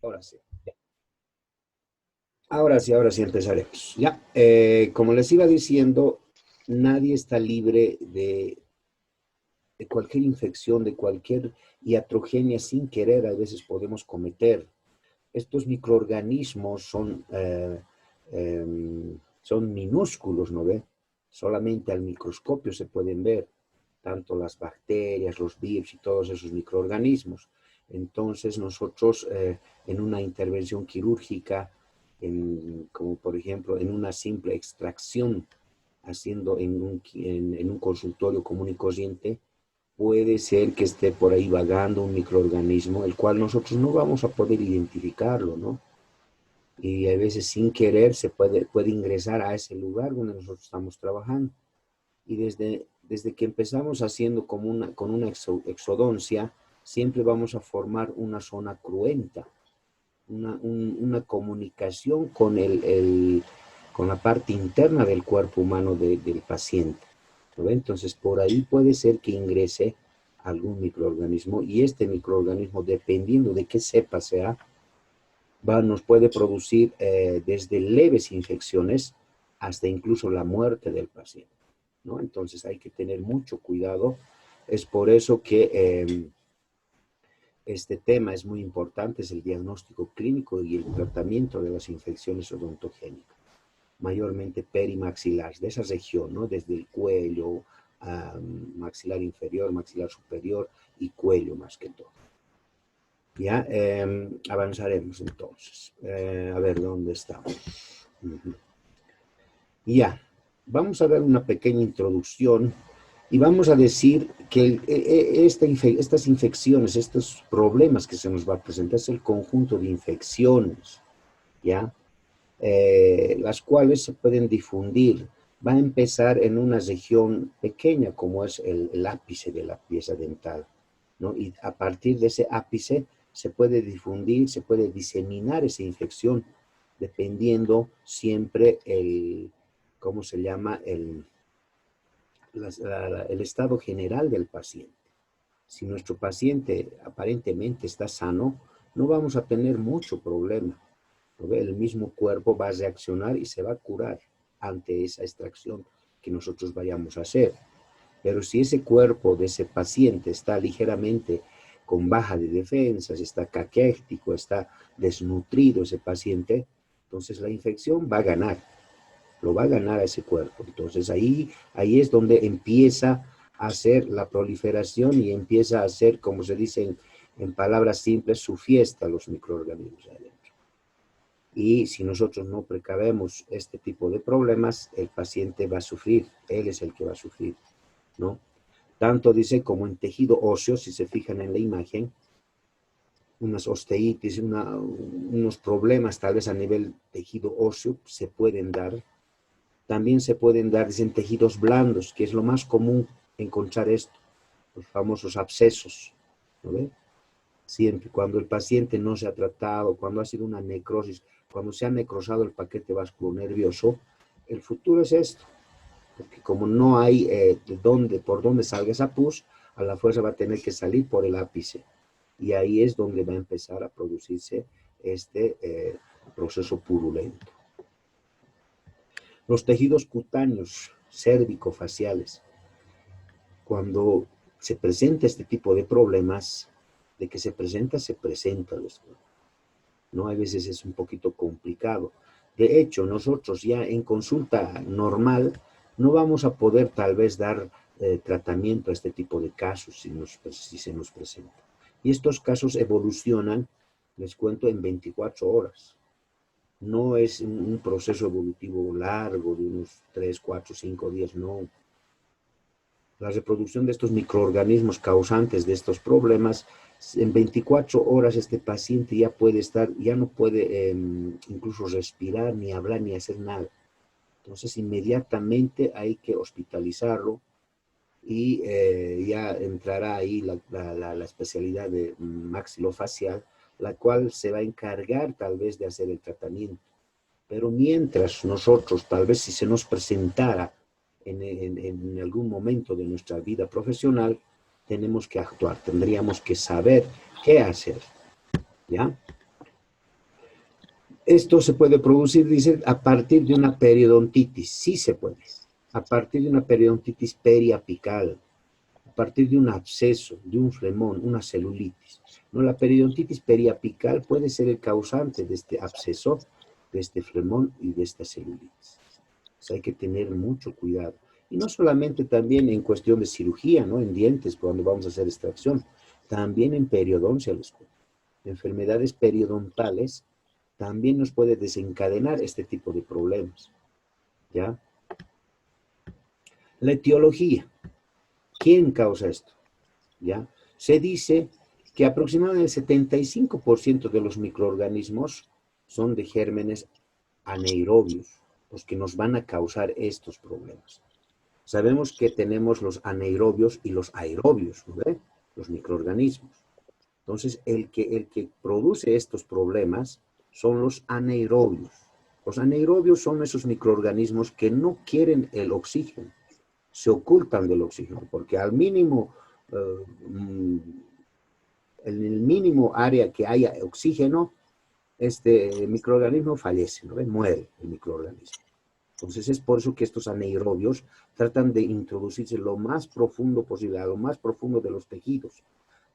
Ahora sí. Ahora sí empezaremos. Ya, como les iba diciendo, nadie está libre de cualquier infección, de cualquier iatrogenia sin querer, a veces podemos cometer. Estos microorganismos son minúsculos, ¿no ve? Solamente al microscopio se pueden ver, tanto las bacterias, los virus y todos esos microorganismos. Entonces nosotros en una intervención quirúrgica, como por ejemplo en una simple extracción, haciendo en un consultorio común y corriente, puede ser que esté por ahí vagando un microorganismo, el cual nosotros no vamos a poder identificarlo, ¿no? Y a veces sin querer puede ingresar a ese lugar donde nosotros estamos trabajando. Y desde que empezamos haciendo con una exodoncia, siempre vamos a formar una zona cruenta, una comunicación con la parte interna del cuerpo humano del paciente, ¿no? Entonces, por ahí puede ser que ingrese algún microorganismo y este microorganismo, dependiendo de qué cepa sea, nos puede producir desde leves infecciones hasta incluso la muerte del paciente, ¿no? Entonces hay que tener mucho cuidado. Es por eso que este tema es muy importante, es el diagnóstico clínico y el tratamiento de las infecciones odontogénicas, mayormente perimaxilares, de esa región, ¿no? Desde el cuello, maxilar inferior, maxilar superior y cuello más que todo. Ya, avanzaremos entonces. A ver, ¿dónde estamos? Ya, vamos a dar una pequeña introducción y vamos a decir que estas infecciones, estos problemas que se nos va a presentar es el conjunto de infecciones, ¿ya? Las cuales se pueden difundir. Va a empezar en una región pequeña como es el ápice de la pieza dental, ¿no? Y a partir de ese ápice se puede difundir, se puede diseminar esa infección dependiendo siempre ¿cómo se llama? El estado general del paciente. Si nuestro paciente aparentemente está sano, no vamos a tener mucho problema. El mismo cuerpo va a reaccionar y se va a curar ante esa extracción que nosotros vayamos a hacer. Pero si ese cuerpo de ese paciente está ligeramente con baja de defensas, está caquético, está desnutrido ese paciente, entonces la infección va a ganar, lo va a ganar a ese cuerpo. Entonces ahí es donde empieza a hacer la proliferación y empieza a hacer, como se dice en palabras simples, su fiesta los microorganismos adentro. Y si nosotros no precavemos este tipo de problemas, el paciente va a sufrir, él es el que va a sufrir, ¿no? Tanto dice como en tejido óseo, si se fijan en la imagen, unas osteitis, unos problemas tal vez a nivel tejido óseo se pueden dar. También se pueden dar en tejidos blandos, que es lo más común encontrar esto, los famosos abscesos, ¿no ve? Siempre, cuando el paciente no se ha tratado, cuando ha sido una necrosis, cuando se ha necrosado el paquete vasculonervioso, el futuro es esto, porque como no hay por dónde salga esa pus, a la fuerza va a tener que salir por el ápice. Y ahí es donde va a empezar a producirse este proceso purulento. Los tejidos cutáneos, cérvico-faciales, cuando se presenta este tipo de problemas, de que se presenta. ¿No? A veces es un poquito complicado. De hecho, nosotros ya en consulta normal no vamos a poder tal vez dar tratamiento a este tipo de casos si se nos presenta. Y estos casos evolucionan, les cuento, en 24 horas. No es un proceso evolutivo largo de unos 3, 4, 5 días, no. La reproducción de estos microorganismos causantes de estos problemas, en 24 horas este paciente ya puede estar, ya no puede incluso respirar, ni hablar, ni hacer nada. Entonces inmediatamente hay que hospitalizarlo y ya entrará ahí la especialidad de maxilofacial, la cual se va a encargar tal vez de hacer el tratamiento. Pero mientras nosotros, tal vez si se nos presentara en algún momento de nuestra vida profesional, tenemos que actuar, tendríamos que saber qué hacer, ¿ya? Esto se puede producir, dice, a partir de una periodontitis. Sí se puede. A partir de una periodontitis periapical, a partir de un absceso, de un flemón, una celulitis. ¿No? La periodontitis periapical puede ser el causante de este absceso, de este flemón y de esta celulitis. Entonces hay que tener mucho cuidado. Y no solamente también en cuestión de cirugía, ¿no? En dientes, cuando vamos a hacer extracción, también en periodoncia, los enfermedades periodontales también nos puede desencadenar este tipo de problemas, ¿ya? La etiología. ¿Quién causa esto? ¿Ya? Se dice que aproximadamente el 75% de los microorganismos son de gérmenes anaerobios, los que nos van a causar estos problemas. Sabemos que tenemos los anaerobios y los aerobios, ¿no ve? Los microorganismos. Entonces, el que produce estos problemas son los anaerobios. Los anaerobios son esos microorganismos que no quieren el oxígeno, se ocultan del oxígeno, porque al mínimo, en el mínimo área que haya oxígeno, este microorganismo fallece, ¿no? Muere el microorganismo. Entonces es por eso que estos anaerobios tratan de introducirse lo más profundo posible, a lo más profundo de los tejidos,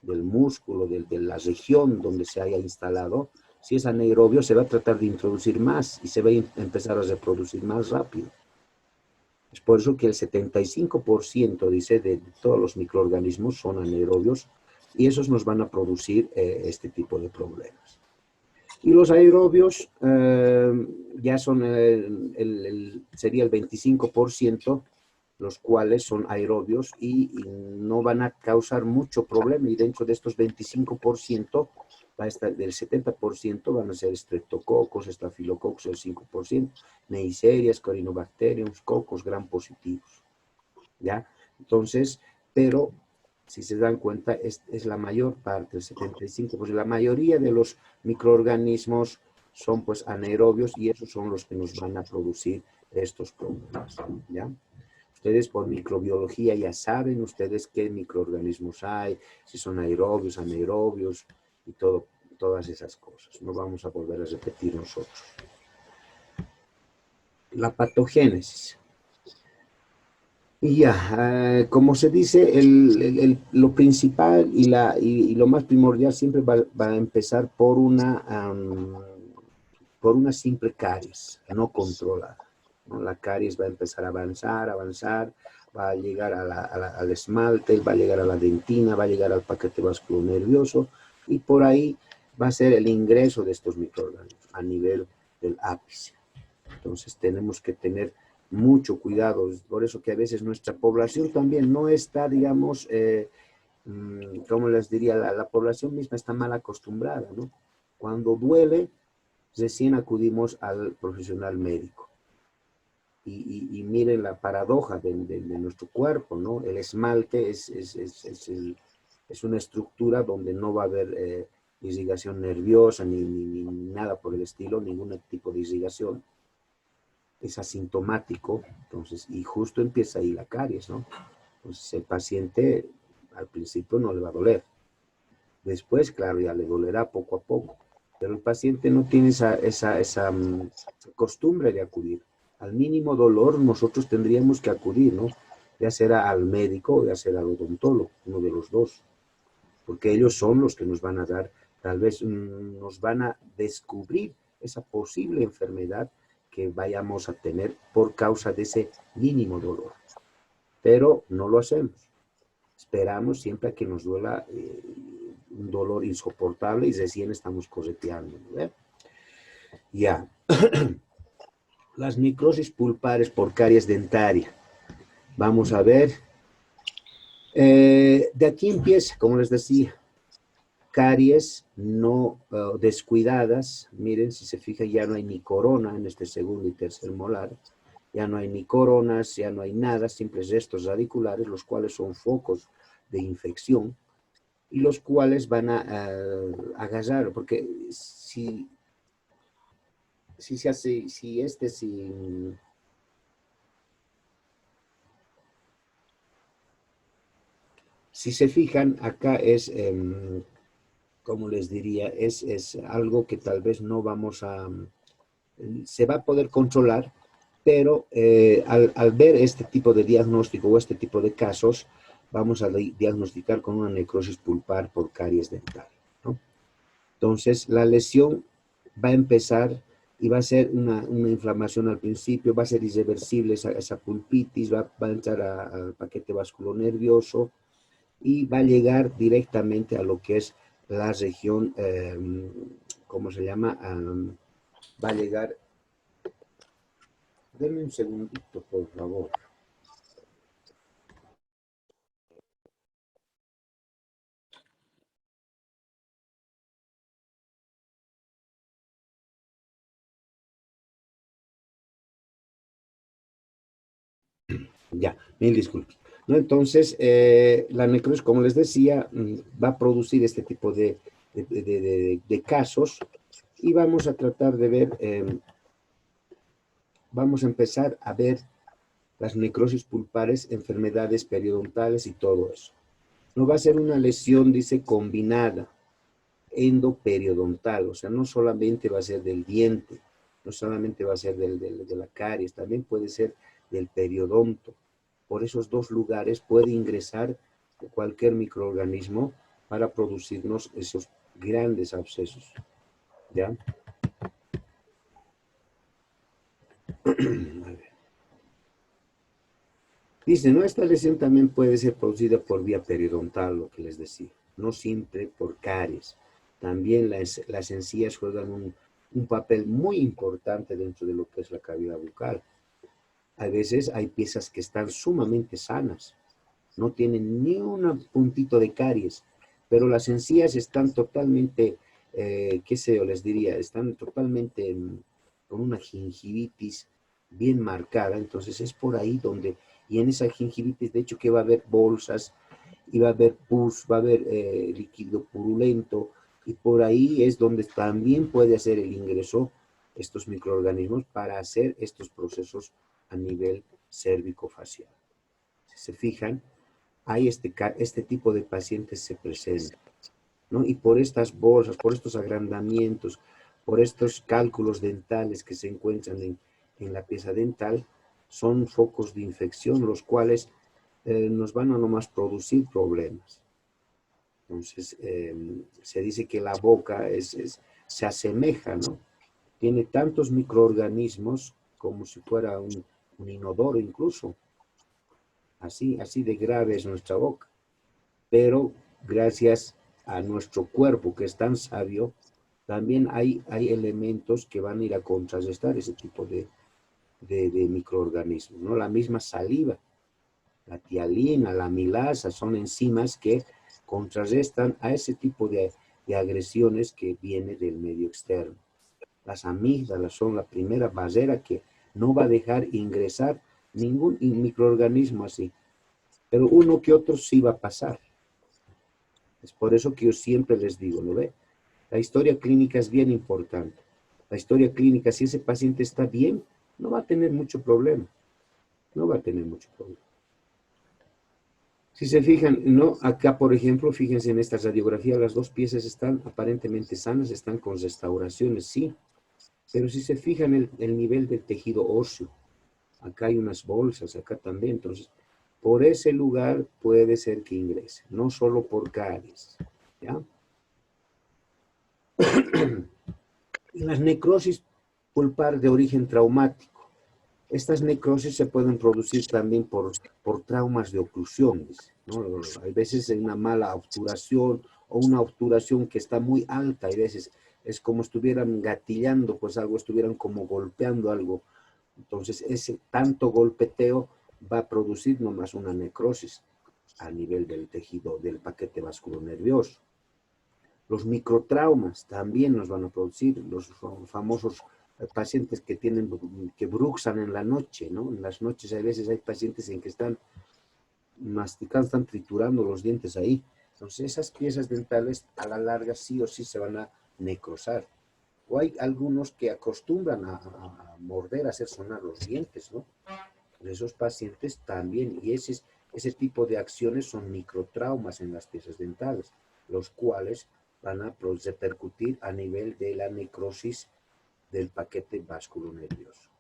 del músculo, de la región donde se haya instalado. Si es anaerobio, se va a tratar de introducir más y se va a empezar a reproducir más rápido. Es por eso que el 75% dice de todos los microorganismos son anaerobios y esos nos van a producir este tipo de problemas. Y los aerobios ya son, sería el 25%, los cuales son aerobios y no van a causar mucho problema. Y dentro de estos 25%, va a estar, del 70% van a ser streptococos, estafilococos, el 5%, neiserias, corinobacteriums, cocos gram positivos. ¿Ya? Entonces, pero si se dan cuenta, es la mayor parte, el 75%. La mayoría de los microorganismos son pues anaerobios y esos son los que nos van a producir estos problemas, ¿ya? Ustedes por microbiología ya saben ustedes qué microorganismos hay, si son aerobios, anaerobios y todas esas cosas. No vamos a volver a repetir nosotros. La patogénesis. Y ya, como se dice, lo principal y lo más primordial siempre va a empezar por una simple caries no controlada, ¿no? La caries va a empezar a avanzar, va a llegar al esmalte, va a llegar a la dentina, va a llegar al paquete vasculonervioso y por ahí va a ser el ingreso de estos microorganismos a nivel del ápice. Entonces tenemos que tener mucho cuidado, por eso que a veces nuestra población también no está, digamos, ¿cómo les diría? La población misma está mal acostumbrada, ¿no? Cuando duele, recién acudimos al profesional médico. Y miren la paradoja de nuestro cuerpo, ¿no? El esmalte es una estructura donde no va a haber irrigación nerviosa ni nada por el estilo, ningún tipo de irrigación. Es asintomático, entonces, y justo empieza ahí la caries, ¿no? Entonces el paciente al principio no le va a doler. Después, claro, ya le dolerá poco a poco. Pero el paciente no tiene esa costumbre de acudir. Al mínimo dolor nosotros tendríamos que acudir, ¿no? Ya será al médico o ya será al odontólogo, uno de los dos. Porque ellos son los que nos van a dar, tal vez nos van a descubrir esa posible enfermedad que vayamos a tener por causa de ese mínimo dolor. Pero no lo hacemos. Esperamos siempre a que nos duela un dolor insoportable y recién estamos correteando, ¿no? Ya. Las necrosis pulpares por caries dentaria. Vamos a ver. De aquí empieza, como les decía, caries no descuidadas. Miren, si se fijan, ya no hay ni corona en este segundo y tercer molar. Ya no hay ni coronas, ya no hay nada, simples restos radiculares, los cuales son focos de infección y los cuales van a agarrar, porque si se hace, si se fijan, acá como les diría, es algo que tal vez no vamos se va a poder controlar, pero al ver este tipo de diagnóstico o este tipo de casos, vamos a diagnosticar con una necrosis pulpar por caries dental, ¿no? Entonces, la lesión va a empezar y va a ser una inflamación al principio, va a ser irreversible esa pulpitis, va a entrar al paquete vasculonervioso y va a llegar directamente a lo que es la región, ¿cómo se llama? Va a llegar, denme un segundito, por favor. Ya, mil disculpas. ¿No? Entonces, la necrosis, como les decía, va a producir este tipo de casos y vamos a tratar de ver, vamos a empezar a ver las necrosis pulpares, enfermedades periodontales y todo eso. No va a ser una lesión, dice, combinada, endoperiodontal, o sea, no solamente va a ser del diente, no solamente va a ser de la caries, también puede ser del periodonto. Por esos dos lugares puede ingresar cualquier microorganismo para producirnos esos grandes abscesos, ¿ya? Dice, ¿no? Esta lesión también puede ser producida por vía periodontal, lo que les decía, no siempre por caries. También las encías juegan un papel muy importante dentro de lo que es la cavidad bucal. A veces hay piezas que están sumamente sanas, no tienen ni un puntito de caries, pero las encías están totalmente, qué sé yo, les diría, están totalmente con una gingivitis bien marcada, entonces es por ahí donde, y en esa gingivitis, de hecho, que va a haber bolsas, y va a haber pus, va a haber líquido purulento, y por ahí es donde también puede hacer el ingreso estos microorganismos para hacer estos procesos a nivel cérvico-facial. Si se fijan, hay este tipo de pacientes se presentan, ¿no? Y por estas bolsas, por estos agrandamientos, por estos cálculos dentales que se encuentran en la pieza dental, son focos de infección, los cuales nos van a nomás producir problemas. Entonces, se dice que la boca se asemeja, ¿no? Tiene tantos microorganismos como si fuera un inodoro incluso. Así de grave es nuestra boca. Pero gracias a nuestro cuerpo que es tan sabio, también hay elementos que van a ir a contrarrestar ese tipo de microorganismos, ¿no? La misma saliva, la tialina, la amilasa, son enzimas que contrarrestan a ese tipo de agresiones que viene del medio externo. Las amígdalas son la primera barrera que no va a dejar ingresar ningún microorganismo así, pero uno que otro sí va a pasar. Es por eso que yo siempre les digo, ¿no ve? La historia clínica es bien importante. La historia clínica, si ese paciente está bien, no va a tener mucho problema. No va a tener mucho problema. Si se fijan, ¿no? Acá, por ejemplo, fíjense en esta radiografía, las dos piezas están aparentemente sanas, están con restauraciones, sí. Pero si se fijan el nivel del tejido óseo, acá hay unas bolsas, acá también. Entonces, por ese lugar puede ser que ingrese, no solo por caries, ¿ya? Las necrosis pulpar de origen traumático. Estas necrosis se pueden producir también por traumas de oclusiones, ¿no? Hay veces una mala obturación o una obturación que está muy alta, hay veces es como estuvieran gatillando, pues algo, estuvieran como golpeando algo. Entonces ese tanto golpeteo va a producir nomás una necrosis a nivel del tejido, del paquete vasculonervioso. Los microtraumas también nos van a producir, los famosos pacientes que bruxan en la noche, ¿no? En las noches hay veces hay pacientes en que están masticando, están triturando los dientes ahí. Entonces esas piezas dentales a la larga sí o sí se van a necrosar. O hay algunos que acostumbran a morder, a hacer sonar los dientes, ¿no? Esos pacientes también, y ese tipo de acciones son microtraumas en las piezas dentales, los cuales van a repercutir a nivel de la necrosis del paquete vasculonervioso.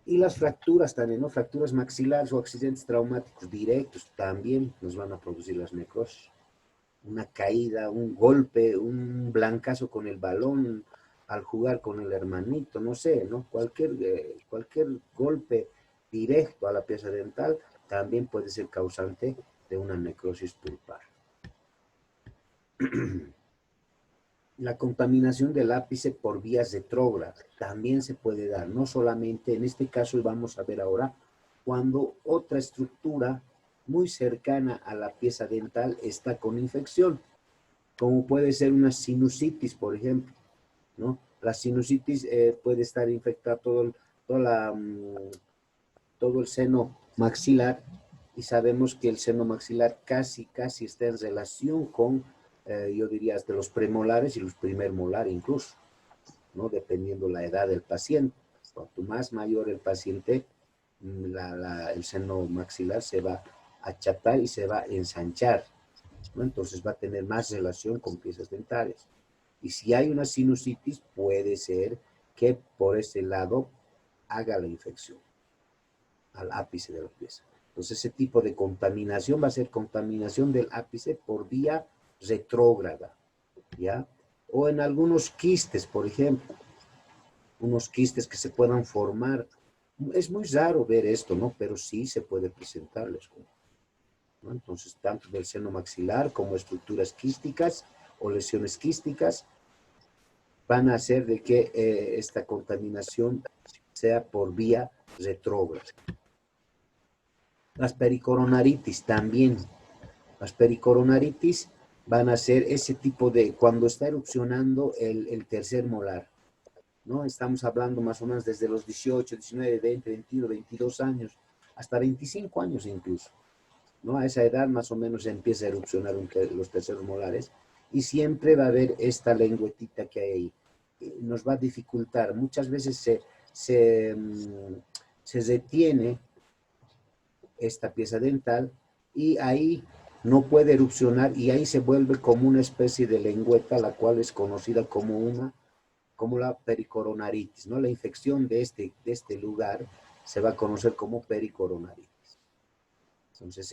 Y las fracturas también, ¿no? Fracturas maxilares o accidentes traumáticos directos también nos van a producir las necrosis. Una caída, un golpe, un blancazo con el balón al jugar con el hermanito, no sé, ¿no? Cualquier golpe directo a la pieza dental también puede ser causante de una necrosis pulpar. La contaminación del ápice por vías retrógradas también se puede dar, no solamente en este caso, vamos a ver ahora, cuando otra estructura muy cercana a la pieza dental está con infección, como puede ser una sinusitis, por ejemplo, ¿no? La sinusitis puede estar infectada todo el seno maxilar, y sabemos que el seno maxilar casi está en relación con, yo diría, hasta los premolares y los primermolares incluso, ¿no? Dependiendo la edad del paciente. Cuanto más mayor el paciente, el seno maxilar se va a achatar y se va a ensanchar, ¿no? Entonces va a tener más relación con piezas dentales. Y si hay una sinusitis, puede ser que por ese lado haga la infección al ápice de la pieza. Entonces ese tipo de contaminación va a ser contaminación del ápice por vía retrógrada, ¿ya? O en algunos quistes, por ejemplo, unos quistes que se puedan formar. Es muy raro ver esto, ¿no? Pero sí se puede presentarles, ¿no? Entonces, tanto del seno maxilar como estructuras quísticas o lesiones quísticas van a hacer de que esta contaminación sea por vía retrógrada. Las pericoronaritis también. Las pericoronaritis van a ser ese tipo de, cuando está erupcionando el tercer molar, ¿no? Estamos hablando más o menos desde los 18, 19, 20, 21, 22 años, hasta 25 años incluso, ¿no? A esa edad más o menos empieza a erupcionar los terceros molares, y siempre va a haber esta lengüetita que hay ahí. Nos va a dificultar, muchas veces se detiene esta pieza dental y ahí no puede erupcionar, y ahí se vuelve como una especie de lengüeta, la cual es conocida como la pericoronaritis, ¿no? La infección de este lugar se va a conocer como pericoronaritis. Entonces,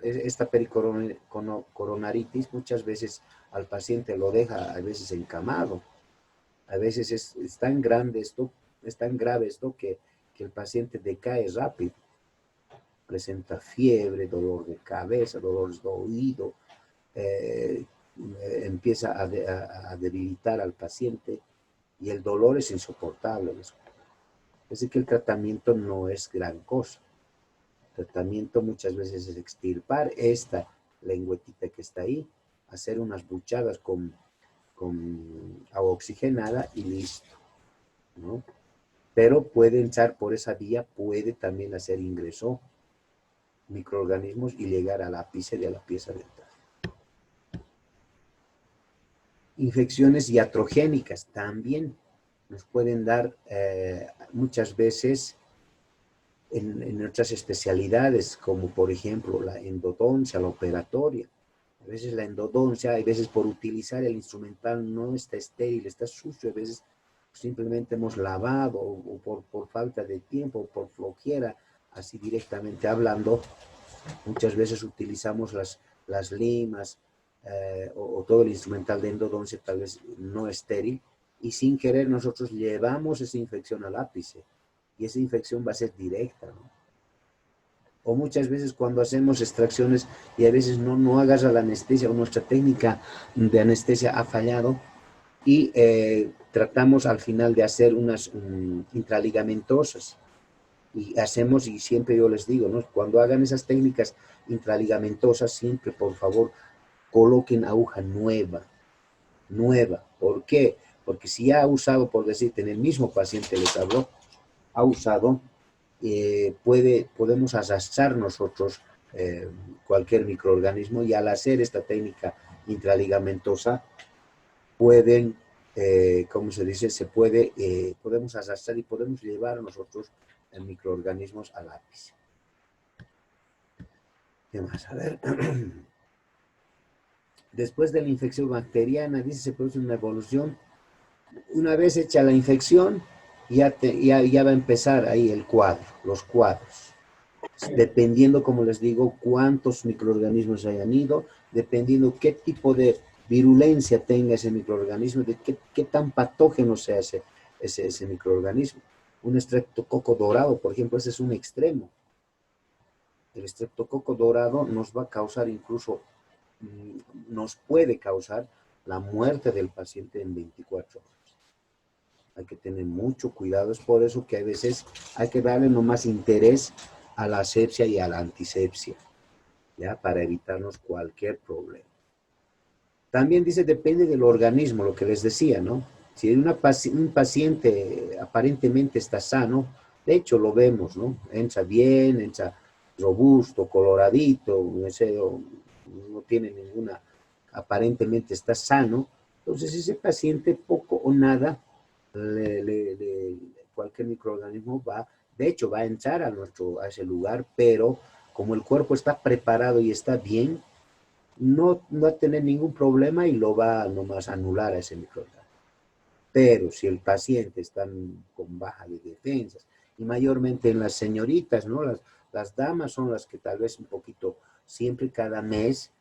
esta pericoronaritis muchas veces al paciente lo deja a veces encamado. A veces es tan grande esto, es tan grave esto que el paciente decae rápido. Presenta fiebre, dolor de cabeza, dolores de oído, empieza a debilitar al paciente y el dolor es insoportable. Es decir, que el tratamiento no es gran cosa. El tratamiento muchas veces es extirpar esta lengüetita que está ahí, hacer unas buchadas con agua oxigenada y listo, ¿no? Pero puede entrar por esa vía, puede también hacer ingreso microorganismos y llegar al ápice de la pieza dental. Infecciones iatrogénicas también nos pueden dar muchas veces en otras especialidades, como por ejemplo la endodoncia, la operatoria. A veces la endodoncia, a veces por utilizar el instrumental no está estéril, está sucio, a veces simplemente hemos lavado, o por falta de tiempo, o por flojera, así directamente hablando, muchas veces utilizamos las limas o todo el instrumental de endodoncia tal vez no estéril, y sin querer nosotros llevamos esa infección al ápice, y esa infección va a ser directa, ¿no? O muchas veces cuando hacemos extracciones y a veces no agarra la anestesia, o nuestra técnica de anestesia ha fallado, y tratamos al final de hacer unas intraligamentosas. Y hacemos, y siempre yo les digo, ¿no? Cuando hagan esas técnicas intraligamentosas, siempre por favor coloquen aguja nueva. ¿Por qué? Porque si ya ha usado, por decirte, en el mismo paciente les habló, ha usado, podemos arrastrar nosotros cualquier microorganismo, y al hacer esta técnica intraligamentosa pueden, ¿cómo se dice? Podemos arrastrar y podemos llevar nosotros microorganismos al ápice. ¿Qué más? A ver. Después de la infección bacteriana, dice, se produce una evolución Una vez hecha la infección, ya va a empezar ahí el cuadro, los cuadros. Dependiendo, como les digo, cuántos microorganismos hayan ido, dependiendo qué tipo de virulencia tenga ese microorganismo, de qué tan patógeno sea ese microorganismo. Un estreptococo dorado, por ejemplo, ese es un extremo. El estreptococo dorado nos va a causar incluso, nos puede causar la muerte del paciente en 24 horas. Hay que tener mucho cuidado, es por eso que a veces hay que darle nomás interés a la asepsia y a la antisepsia, ¿ya? Para evitarnos cualquier problema. También dice, depende del organismo, lo que les decía, ¿no? Si un paciente aparentemente está sano, de hecho lo vemos, ¿no? Entra bien, entra robusto, coloradito, no tiene ninguna, aparentemente está sano, entonces ese paciente poco o nada, cualquier microorganismo va, de hecho va a entrar a ese lugar, pero como el cuerpo está preparado y está bien, no va a tener ningún problema y lo va nomás a anular a ese microorganismo. Pero si el paciente está con baja de defensas, y mayormente en las señoritas, ¿no? Las damas son las que tal vez un poquito, siempre cada mes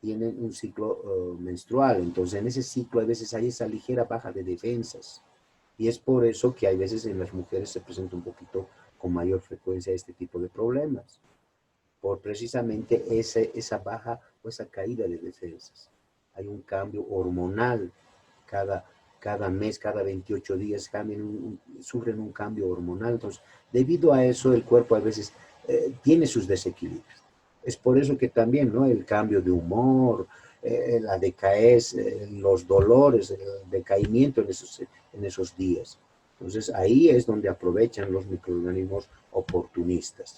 tienen un ciclo menstrual, entonces en ese ciclo a veces hay esa ligera baja de defensas. Y es por eso que hay veces en las mujeres se presenta un poquito con mayor frecuencia este tipo de problemas, por precisamente esa baja o esa caída de defensas. Hay un cambio hormonal cada, cada mes, cada 28 días sufren un cambio hormonal. Entonces, debido a eso, el cuerpo a veces tiene sus desequilibrios. Es por eso que también, ¿no? El cambio de humor, la decaez, los dolores, el decaimiento en esos días. Entonces, ahí es donde aprovechan los microorganismos oportunistas.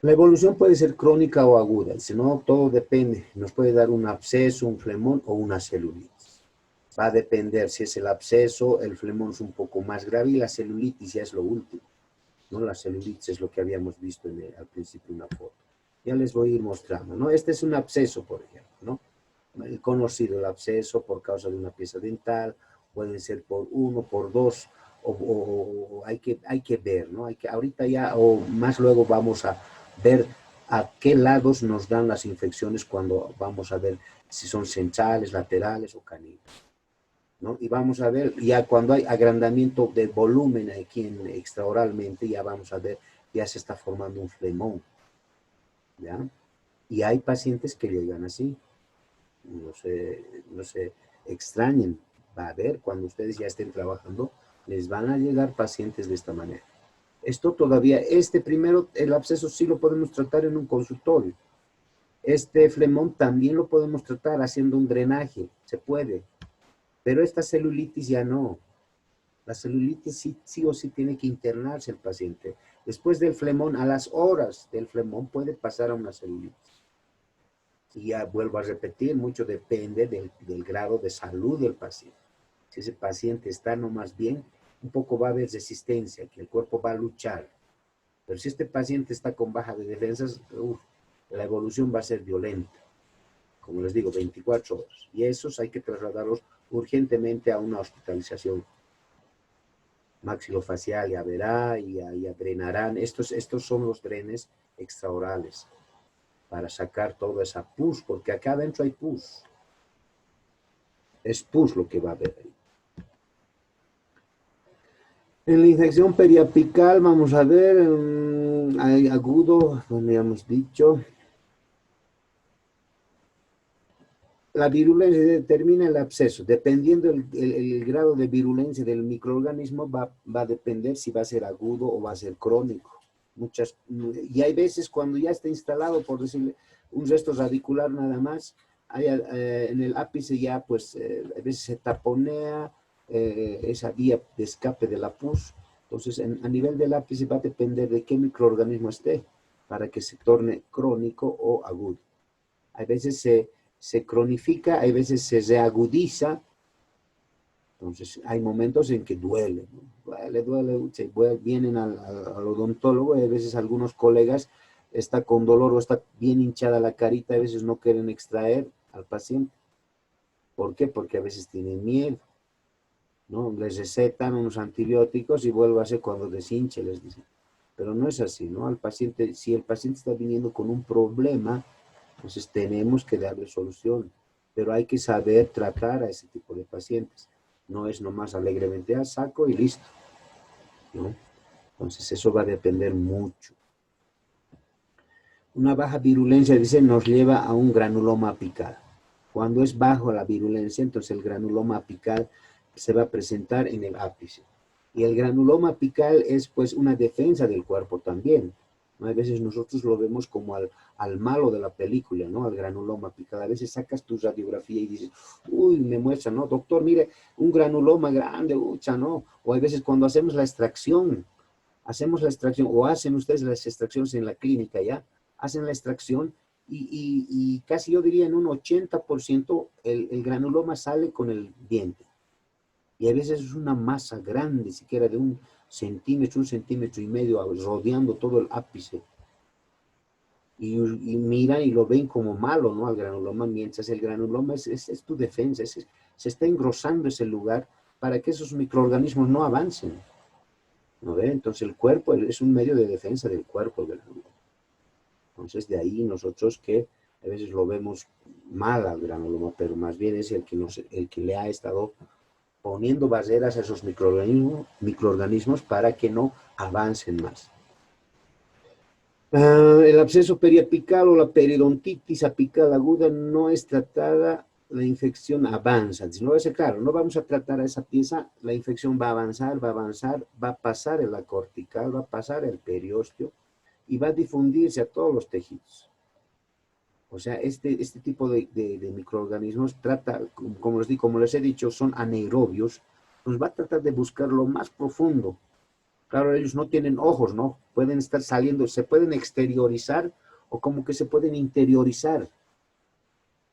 La evolución puede ser crónica o aguda, si no, todo depende. Nos puede dar un absceso, un flemón o una celulitis. Va a depender si es el absceso, el flemón es un poco más grave y la celulitis ya es lo último, ¿no? La celulitis es lo que habíamos visto al principio en una foto. Ya les voy a ir mostrando, ¿no? Este es un absceso, por ejemplo, ¿no? El conocido, el absceso por causa de una pieza dental, pueden ser por uno, por dos, o hay que ver, ¿no? Ahorita ya, o más luego vamos a ver a qué lados nos dan las infecciones cuando vamos a ver si son centrales, laterales o caninos, ¿no? Y vamos a ver, ya cuando hay agrandamiento de volumen aquí extraoralmente, ya vamos a ver, ya se está formando un flemón, ¿ya? Y hay pacientes que llegan así, no se extrañen, va a ver, cuando ustedes ya estén trabajando, les van a llegar pacientes de esta manera. Esto todavía, primero, el absceso sí lo podemos tratar en un consultorio. Este flemón también lo podemos tratar haciendo un drenaje, se puede. Pero esta celulitis ya no. La celulitis sí o sí tiene que internarse el paciente. Después del flemón, a las horas del flemón puede pasar a una celulitis. Y ya vuelvo a repetir, mucho depende del grado de salud del paciente. Si ese paciente está nomás bien, un poco va a haber resistencia, que el cuerpo va a luchar. Pero si este paciente está con baja de defensas, la evolución va a ser violenta. Como les digo, 24 horas. Y esos hay que trasladarlos urgentemente a una hospitalización maxilofacial, ya verá, y ya drenarán. Estos son los drenes extraorales para sacar toda esa pus, porque acá adentro hay pus. Es pus lo que va a haber ahí. En la infección periapical, vamos a ver, hay agudo, donde ya hemos dicho. La virulencia determina el absceso. Dependiendo el grado de virulencia del microorganismo, va a depender si va a ser agudo o va a ser crónico. Y hay veces cuando ya está instalado, por decirle, un resto radicular nada más, en el ápice ya, pues, a veces se taponea esa vía de escape de la pus. Entonces, a nivel del ápice va a depender de qué microorganismo esté para que se torne crónico o agudo. Hay veces se cronifica, hay veces se reagudiza, entonces hay momentos en que duele, ¿no? Vienen al odontólogo y a veces algunos colegas está con dolor o está bien hinchada la carita, a veces no quieren extraer al paciente. ¿Por qué? Porque a veces tienen miedo, ¿no? Les recetan unos antibióticos y vuélvase cuando deshinche, les dicen. Pero no es así, ¿no? Al paciente, si el paciente está viniendo con un problema, entonces tenemos que darle solución. Pero hay que saber tratar a ese tipo de pacientes. No es nomás alegremente, saco y listo, ¿no? Entonces eso va a depender mucho. Una baja virulencia, dice, nos lleva a un granuloma apical. Cuando es bajo la virulencia, entonces el granuloma apical se va a presentar en el ápice. Y el granuloma apical es pues una defensa del cuerpo también, ¿no? A veces nosotros lo vemos como al malo de la película, ¿no? Al granuloma apical. A veces sacas tu radiografía y dices, uy, me muestra, ¿no? Doctor, mire, un granuloma grande, ucha, ¿no? O a veces cuando hacemos la extracción, o hacen ustedes las extracciones en la clínica, ¿ya? Hacen la extracción y casi yo diría en un 80% el granuloma sale con el diente. Y a veces es una masa grande, siquiera de un centímetro y medio, rodeando todo el ápice. Y miran y lo ven como malo, ¿no? Al granuloma, mientras el granuloma es tu defensa, se está engrosando ese lugar para que esos microorganismos no avancen, ¿no ve? Entonces el cuerpo es un medio de defensa del cuerpo, el granuloma. Entonces de ahí nosotros que a veces lo vemos mal al granuloma, pero más bien es el que le ha estado poniendo barreras a esos microorganismos para que no avancen más. El absceso periapical o la periodontitis apical aguda no es tratada, la infección avanza. No va a ser claro, no vamos a tratar a esa pieza, la infección va a avanzar, va a pasar en la cortical, va a pasar el periósteo y va a difundirse a todos los tejidos. O sea, este tipo de microorganismos trata, como les he dicho, son anaerobios, nos va a tratar de buscar lo más profundo. Claro, ellos no tienen ojos, ¿no? Pueden estar saliendo, se pueden exteriorizar o como que se pueden interiorizar,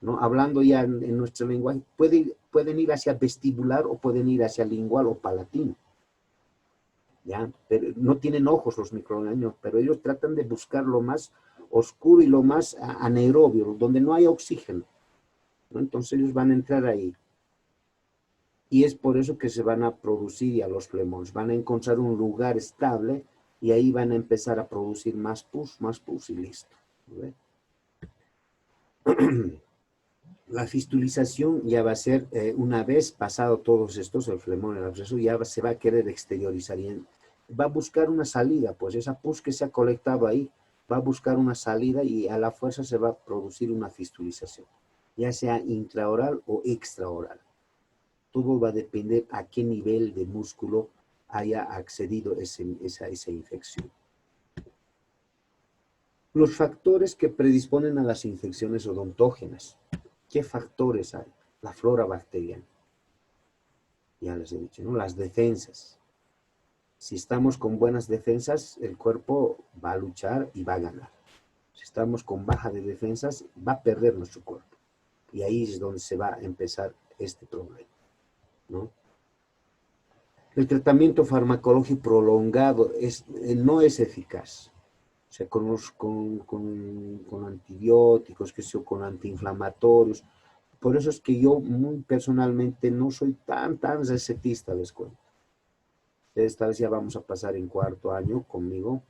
¿no? Hablando ya en nuestro lenguaje, pueden ir hacia vestibular o pueden ir hacia lingual o palatino, ¿ya? Pero no tienen ojos los microorganismos, pero ellos tratan de buscar lo más oscuro y lo más anaerobio, donde no hay oxígeno, ¿no? Entonces ellos van a entrar ahí. Y es por eso que se van a producir ya los flemones, van a encontrar un lugar estable y ahí van a empezar a producir más pus y listo. ¿Ve? La fistulización ya va a ser, una vez pasado todos estos, el flemón, el absceso, se va a querer exteriorizar y va a buscar una salida, pues esa pus que se ha colectado ahí va a buscar una salida y a la fuerza se va a producir una fistulización, ya sea intraoral o extraoral. Todo va a depender a qué nivel de músculo haya accedido esa infección. Los factores que predisponen a las infecciones odontógenas. ¿Qué factores hay? La flora bacteriana. Ya les he dicho, ¿no? Las defensas. Si estamos con buenas defensas, el cuerpo va a luchar y va a ganar. Si estamos con baja de defensas, va a perder nuestro cuerpo. Y ahí es donde se va a empezar este problema, ¿no? El tratamiento farmacológico prolongado no es eficaz. O sea, con antibióticos, con antiinflamatorios. Por eso es que yo muy personalmente no soy tan receptista, les cuento. Esta vez ya vamos a pasar en cuarto año conmigo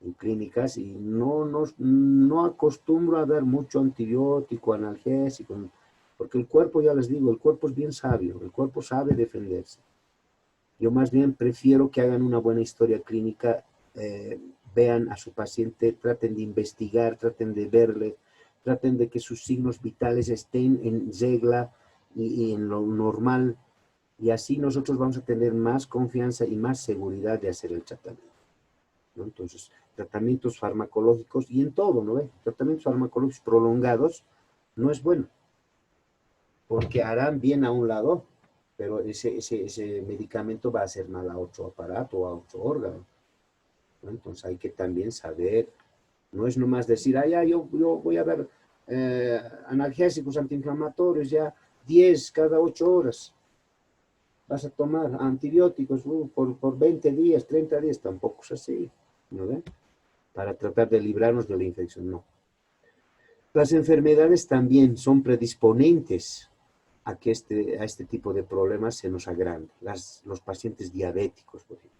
en clínicas y no acostumbro a dar mucho antibiótico, analgésico, porque el cuerpo, ya les digo, el cuerpo es bien sabio, el cuerpo sabe defenderse. Yo más bien prefiero que hagan una buena historia clínica, vean a su paciente, traten de investigar, traten de verle, traten de que sus signos vitales estén en regla y en lo normal, y así nosotros vamos a tener más confianza y más seguridad de hacer el tratamiento, ¿no? Entonces, tratamientos farmacológicos y en todo, ¿no? Tratamientos farmacológicos prolongados no es bueno, porque harán bien a un lado, pero ese medicamento va a hacer mal a otro aparato o a otro órgano, ¿no? Entonces hay que también saber, no es nomás decir, ya, yo voy a ver analgésicos antiinflamatorios, ya 10 cada 8 horas, vas a tomar antibióticos por 20 días, 30 días, tampoco es así, ¿no ven? Para tratar de librarnos de la infección, no. Las enfermedades también son predisponentes a este tipo de problemas se nos agrande. Los pacientes diabéticos, por ejemplo,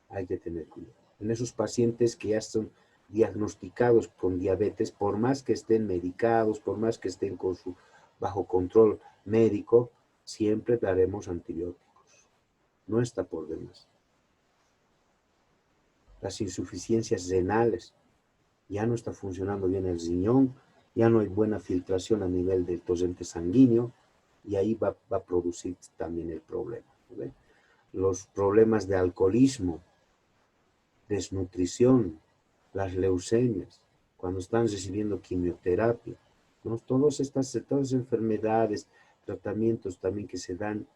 hay que tener cuidado. En esos pacientes que ya son diagnosticados con diabetes, por más que estén medicados, por más que estén con su bajo control médico, siempre daremos antibióticos. No está por demás. Las insuficiencias renales, ya no está funcionando bien el riñón, ya no hay buena filtración a nivel del torrente sanguíneo, y ahí va a producir también el problema. ¿Ve? Los problemas de alcoholismo, desnutrición, las leucemias, cuando están recibiendo quimioterapia, ¿no? Todas estas enfermedades, tratamientos también que se dan,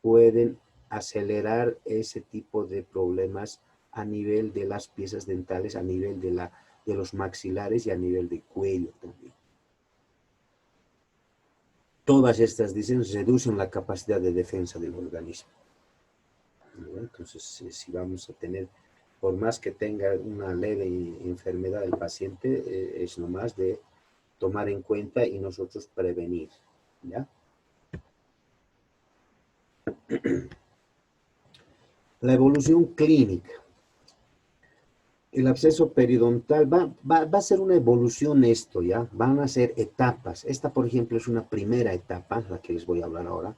pueden acelerar ese tipo de problemas a nivel de las piezas dentales, a nivel de los maxilares y a nivel de cuello también. Todas estas, dicen, reducen la capacidad de defensa del organismo. ¿No? Entonces, si vamos a tener, por más que tenga una leve enfermedad el paciente, es nomás de tomar en cuenta y nosotros prevenir, ¿ya? La evolución clínica. El absceso periodontal va a ser una evolución esto, ¿ya? Van a ser etapas. Esta, por ejemplo, es una primera etapa, la que les voy a hablar ahora,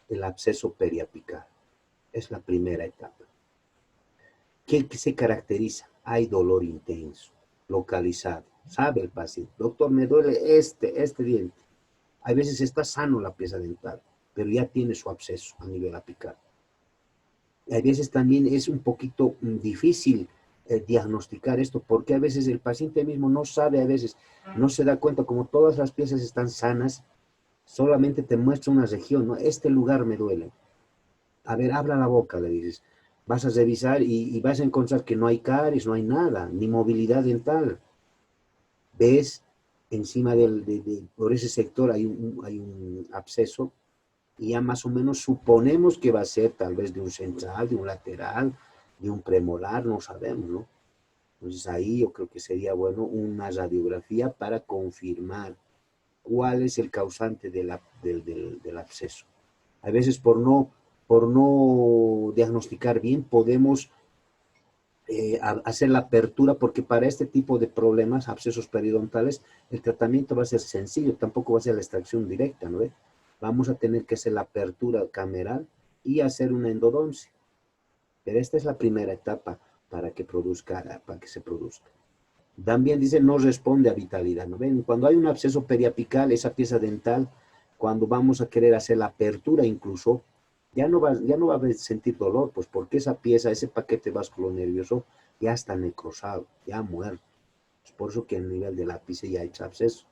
el absceso periapical. Es la primera etapa. ¿Qué se caracteriza? Hay dolor intenso, localizado. Sabe el paciente, doctor, me duele este diente. Hay veces está sano la pieza dental, pero ya tiene su absceso a nivel apical. Y hay veces también es un poquito difícil diagnosticar esto, porque a veces el paciente mismo no sabe, a veces no se da cuenta, como todas las piezas están sanas, solamente te muestra una región, ¿no? Este lugar me duele. A ver, abra la boca, le dices. Vas a revisar y vas a encontrar que no hay caries, no hay nada, ni movilidad dental. Ves encima por ese sector hay un absceso, y ya más o menos suponemos que va a ser tal vez de un central, de un lateral, de un premolar, no sabemos, ¿no? Entonces ahí yo creo que sería bueno una radiografía para confirmar cuál es el causante del absceso. A veces por no diagnosticar bien podemos hacer la apertura, porque para este tipo de problemas, abscesos periodontales, el tratamiento va a ser sencillo, tampoco va a ser la extracción directa, ¿no? Vamos a tener que hacer la apertura cameral y hacer una endodoncia. Pero esta es la primera etapa para que se produzca. También dice, no responde a vitalidad, ¿no ven? Cuando hay un absceso periapical, esa pieza dental, cuando vamos a querer hacer la apertura incluso, ya no va a sentir dolor, pues porque esa pieza, ese paquete vasculonervioso ya está necrosado, ya muerto. Es por eso que a nivel del ápice ya hay absceso.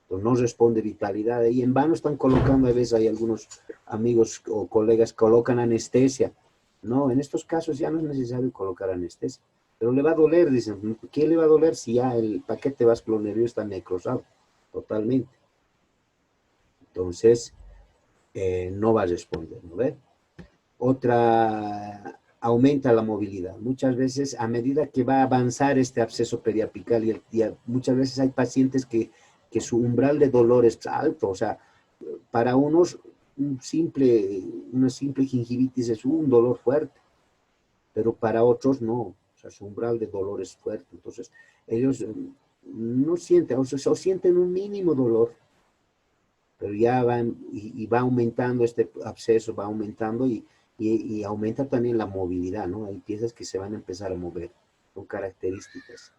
Entonces no responde vitalidad. Y en vano están colocando, a veces hay algunos amigos o colegas que colocan anestesia. No, en estos casos ya no es necesario colocar anestesia. Pero le va a doler, dicen. ¿Qué le va a doler si ya el paquete vasculonervioso está necrosado totalmente? Entonces, no va a responder, ¿no ve? Otra, aumenta la movilidad. Muchas veces, a medida que va a avanzar este absceso periapical, muchas veces hay pacientes que su umbral de dolor es alto. O sea, para unos, una simple gingivitis es un dolor fuerte, pero para otros no. O sea, su umbral de dolor es fuerte. Entonces, ellos no sienten, o sea, sienten un mínimo dolor, pero ya van y va aumentando este absceso, va aumentando y aumenta también la movilidad, ¿no? Hay piezas que se van a empezar a mover, son características.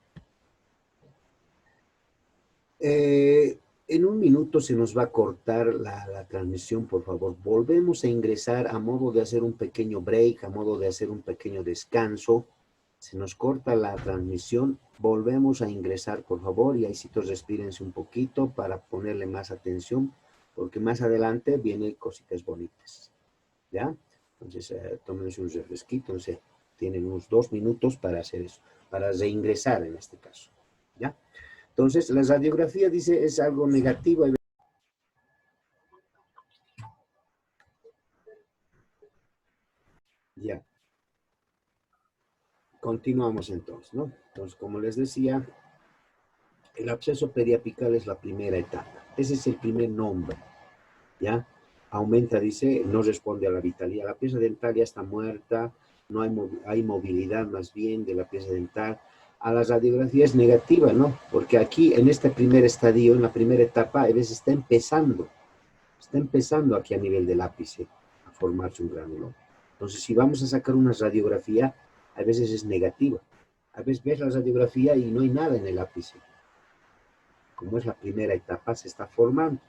En un minuto se nos va a cortar la transmisión, por favor. Volvemos a ingresar a modo de hacer un pequeño break, a modo de hacer un pequeño descanso. Se nos corta la transmisión, volvemos a ingresar, por favor, y ahí sí respírense un poquito para ponerle más atención, porque más adelante vienen cositas bonitas, ¿ya? Entonces, tómense un refresquito, entonces tienen unos 2 minutos para hacer eso, para reingresar en este caso, ¿ya? Entonces, la radiografía dice es algo negativo. Ya, continuamos entonces, ¿no? Entonces, como les decía, el absceso periapical es la primera etapa. Ese es el primer nombre, ¿ya? aumenta, dice, no responde a la vitalidad. La pieza dental ya está muerta, no hay, hay movilidad más bien de la pieza dental. A la radiografía es negativa, ¿no? Porque aquí, en este primer estadio, en la primera etapa, a veces está empezando aquí a nivel del ápice a formarse un granuloma. Entonces, si vamos a sacar una radiografía, a veces es negativa. A veces ves la radiografía y no hay nada en el ápice. Como es la primera etapa, se está formando.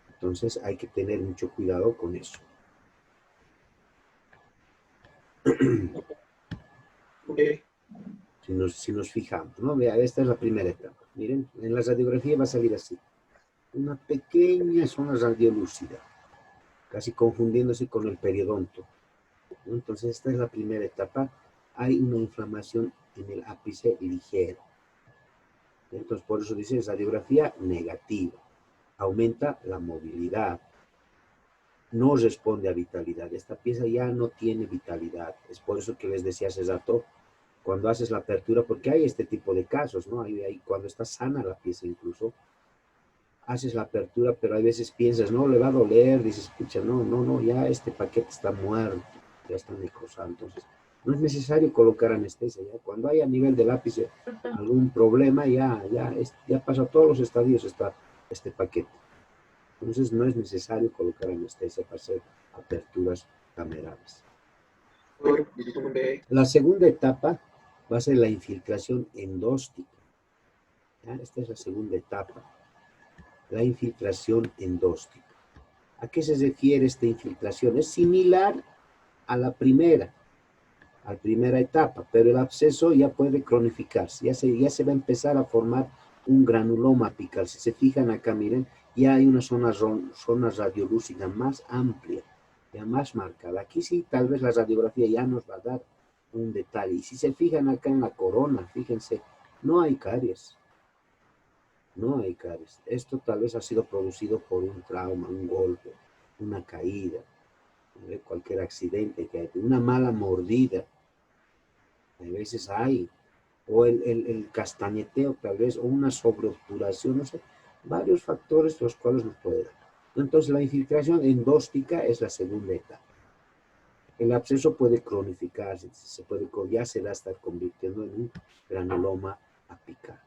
Entonces hay que tener mucho cuidado con eso. Okay. Si nos fijamos, ¿no? Vea, esta es la primera etapa. Miren, en la radiografía va a salir así. Una pequeña zona radiolúcida, casi confundiéndose con el periodonto, ¿no? Entonces esta es la primera etapa. Hay una inflamación en el ápice ligero. Entonces por eso dice radiografía negativa. Aumenta la movilidad. No responde a vitalidad. Esta pieza ya no tiene vitalidad. Es por eso que les decía hace rato, cuando haces la apertura, porque hay este tipo de casos, ¿no? Cuando está sana la pieza incluso, haces la apertura, pero hay veces piensas, no, le va a doler, dices, escucha, no, ya este paquete está muerto, ya está necrosado, entonces no es necesario colocar anestesia, ya cuando hay a nivel del ápice algún problema, ya pasa a todos los estadios este paquete. Entonces no es necesario colocar anestesia para hacer aperturas camerales. La segunda etapa va a ser la infiltración endóstica. ¿Ya? Esta es la segunda etapa, la infiltración endóstica. ¿A qué se refiere esta infiltración? Es similar a la primera etapa, pero el absceso ya puede cronificarse, ya se va a empezar a formar un granuloma apical. Si se fijan acá, miren, ya hay una zona radiolúcida más amplia, ya más marcada. Aquí sí, tal vez la radiografía ya nos va a dar un detalle. Y si se fijan acá en la corona, fíjense, no hay caries. No hay caries. Esto tal vez ha sido producido por un trauma, un golpe, una caída, cualquier accidente que hay, una mala mordida. A veces hay, o el castañeteo tal vez, o una sobreobturación, no sé, varios factores los cuales nos puede dar. Entonces la infiltración endóstica es la segunda etapa. El absceso puede cronificarse, ya se va a estar convirtiendo en un granuloma apical.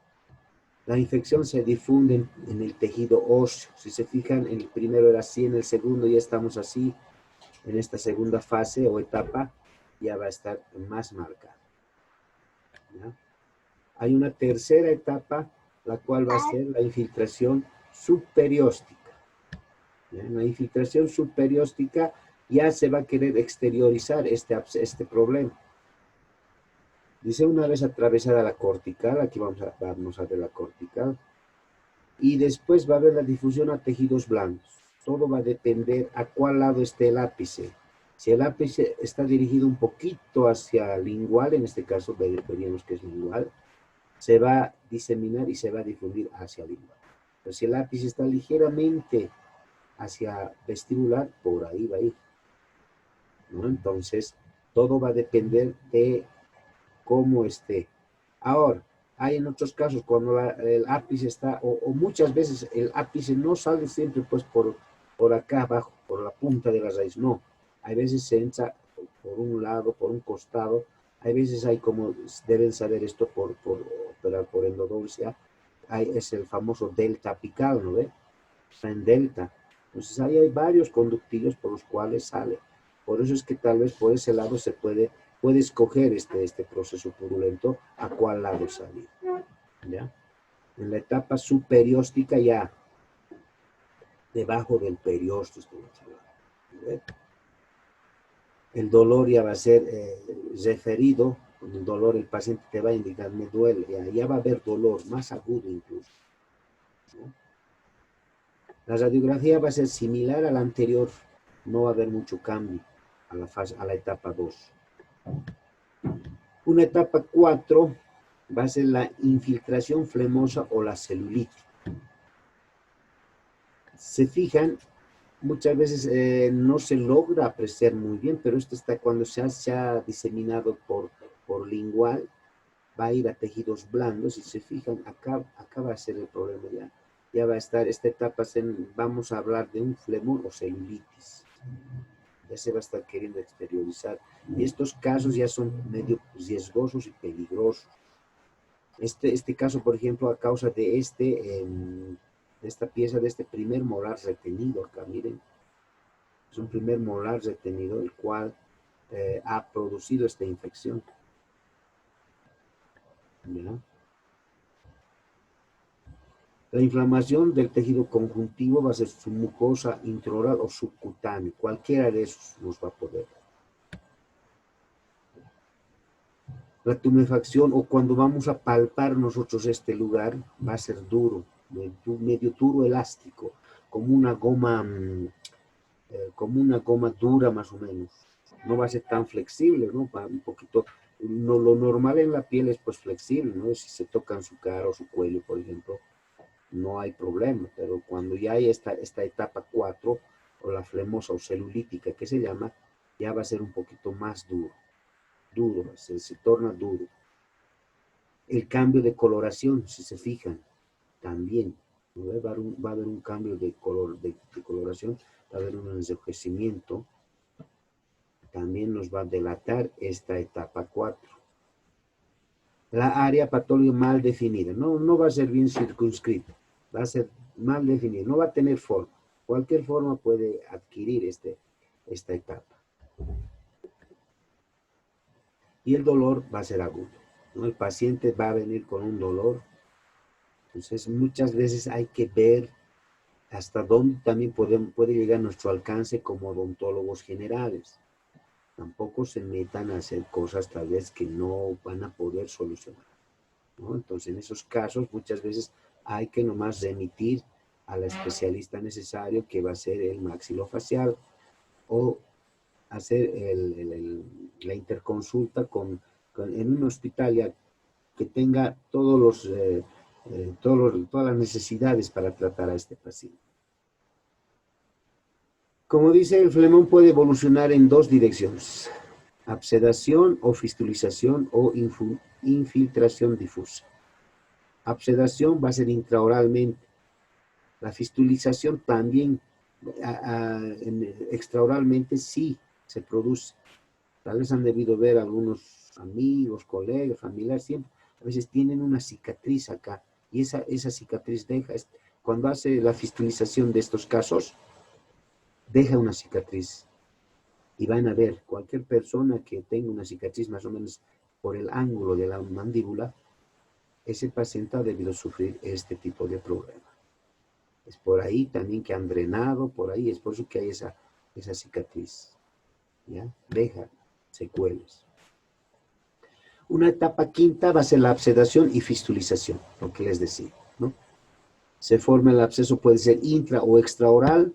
La infección se difunde en el tejido óseo. Si se fijan, el primero era así, en el segundo ya estamos así, en esta segunda fase o etapa ya va a estar más marcada. ¿Ya? Hay una tercera etapa, la cual va a ser la infiltración subperióstica. ¿Ya? En la infiltración subperióstica ya se va a querer exteriorizar este problema. Dice, una vez atravesada la cortical, aquí vamos a ver la cortical, y después va a haber la difusión a tejidos blandos. Todo va a depender a cuál lado esté el ápice. Si el ápice está dirigido un poquito hacia lingual, en este caso veríamos que es lingual, se va a diseminar y se va a difundir hacia lingual. Pero si el ápice está ligeramente hacia vestibular, por ahí va a ir, ¿no? Entonces, todo va a depender de cómo esté. Ahora, hay en otros casos cuando el ápice está, o muchas veces el ápice no sale siempre pues por acá abajo, por la punta de la raíz, no. Hay veces se entra por un lado, por un costado, hay veces hay como, deben saber esto por operar por endodoncia, es el famoso delta apical, ¿no ve? Está en delta. Entonces ahí hay varios conductillos por los cuales sale. Por eso es que tal vez por ese lado se puede escoger este proceso purulento a cuál lado salir. ¿Ya? En la etapa superióstica ya, debajo del periósteo, el dolor ya va a ser referido, con el dolor el paciente te va a indicar, me duele, ya va a haber dolor, más agudo incluso. ¿No? La radiografía va a ser similar a la anterior, no va a haber mucho cambio a la etapa 2. Una etapa 4 va a ser la infiltración flemosa o la celulitis. Se fijan, muchas veces no se logra apreciar muy bien, pero esto está cuando se ha diseminado por lingual, va a ir a tejidos blandos y se fijan, acá va a ser el problema ya. ya va a estar, esta etapa, vamos a hablar de un flemón o celulitis. Ya se va a estar queriendo exteriorizar. Y estos casos ya son medio riesgosos y peligrosos. Este caso, por ejemplo, a causa de esta pieza, de este primer molar retenido, acá miren, es un primer molar retenido, el cual ha producido esta infección. ¿Ya? La inflamación del tejido conjuntivo va a ser submucosa, intraoral o subcutáneo. Cualquiera de esos nos va a poder. La tumefacción, o cuando vamos a palpar nosotros este lugar, va a ser duro, medio duro, elástico, como una goma dura más o menos. No va a ser tan flexible, ¿no? Va un poquito, no, lo normal en la piel es pues flexible, ¿no? Si se tocan su cara o su cuello, por ejemplo, no hay problema, pero cuando ya hay esta etapa 4, o la flemosa o celulítica que se llama, ya va a ser un poquito más duro, se torna duro. El cambio de coloración, si se fijan, también, ¿no? Va a haber un cambio de coloración, va a haber un enrojecimiento, también nos va a delatar esta etapa 4. La área patológica mal definida, no va a ser bien circunscrita, va a ser mal definida, no va a tener forma. Cualquier forma puede adquirir esta etapa. Y el dolor va a ser agudo, ¿no? El paciente va a venir con un dolor. Entonces, muchas veces hay que ver hasta dónde también puede llegar nuestro alcance como odontólogos generales. Tampoco se metan a hacer cosas tal vez que no van a poder solucionar, ¿no? Entonces, en esos casos, muchas veces hay que nomás remitir al especialista necesario, que va a ser el maxilofacial, o hacer la interconsulta en un hospital ya que tenga todas las necesidades para tratar a este paciente. Como dice, el flemón puede evolucionar en dos direcciones: absedación o fistulización o infiltración difusa. Absedación va a ser intraoralmente. La fistulización también extraoralmente sí se produce. Tal vez han debido ver algunos amigos, colegas, familiares, siempre, a veces tienen una cicatriz acá, y esa cicatriz deja, cuando hace la fistulización de estos casos, deja una cicatriz. Y van a ver, cualquier persona que tenga una cicatriz más o menos por el ángulo de la mandíbula, ese paciente ha debido sufrir este tipo de problema. Es por ahí también que han drenado, por ahí, es por eso que hay esa cicatriz. ¿Ya? Deja secuelas. Una etapa quinta va a ser la absedación y fistulización, lo que les decía, ¿no? Se forma el absceso, puede ser intra o extraoral.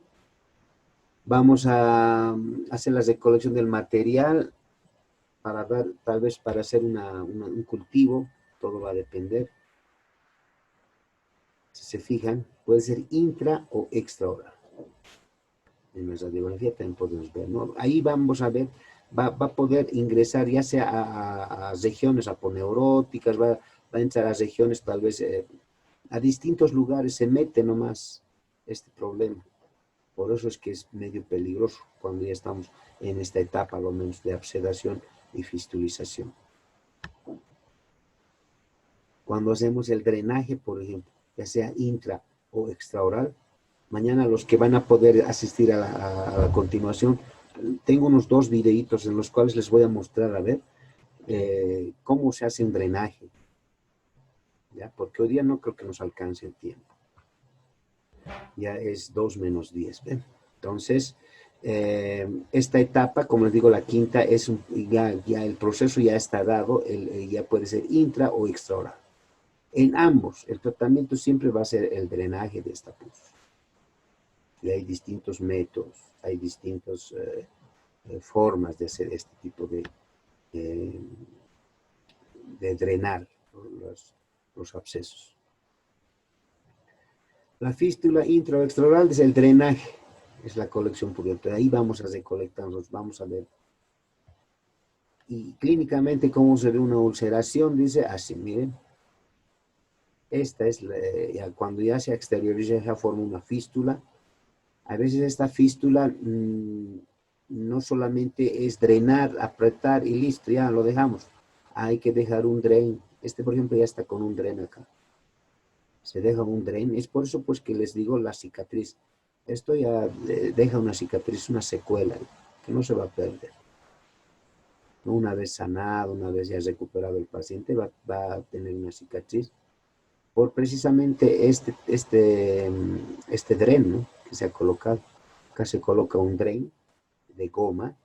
Vamos a hacer la recolección del material para dar, tal vez para hacer un cultivo, todo va a depender. Si se fijan, puede ser intra o extraoral. En la radiografía también podemos ver, ¿no? Ahí vamos a ver, va a poder ingresar ya sea a regiones aponeuróticas, va a entrar a regiones tal vez a distintos lugares, se mete nomás este problema. Por eso es que es medio peligroso cuando ya estamos en esta etapa, lo menos, de absedación y fistulización. Cuando hacemos el drenaje, por ejemplo, ya sea intra o extraoral, mañana los que van a poder asistir a la continuación, tengo unos 2 videitos en los cuales les voy a mostrar, a ver, cómo se hace un drenaje, ¿ya? Porque hoy día no creo que nos alcance el tiempo. Ya es 2 menos 10, ¿ven? Entonces, esta etapa, como les digo, la quinta, ya el proceso ya está dado, ya puede ser intra o extraoral. En ambos, el tratamiento siempre va a ser el drenaje de esta pus. Y hay distintos métodos, hay distintas formas de hacer este tipo de drenar los abscesos. La fístula intra o extraoral es el drenaje, es la colección purulenta. Ahí vamos a recolectarnos, vamos a ver. Y clínicamente, ¿cómo se ve una ulceración? Dice así, miren. esta es, cuando ya se exterioriza, ya forma una fístula. A veces esta fístula no solamente es drenar, apretar y listo, ya lo dejamos. Hay que dejar un dren. Este, por ejemplo, ya está con un dren acá. Se deja un dren. Es por eso pues que les digo la cicatriz. Esto ya deja una cicatriz, una secuela, que no se va a perder. Una vez sanado, una vez ya recuperado el paciente, va a tener una cicatriz por precisamente este dren, ¿no?, que se ha colocado. Acá se coloca un dren de goma.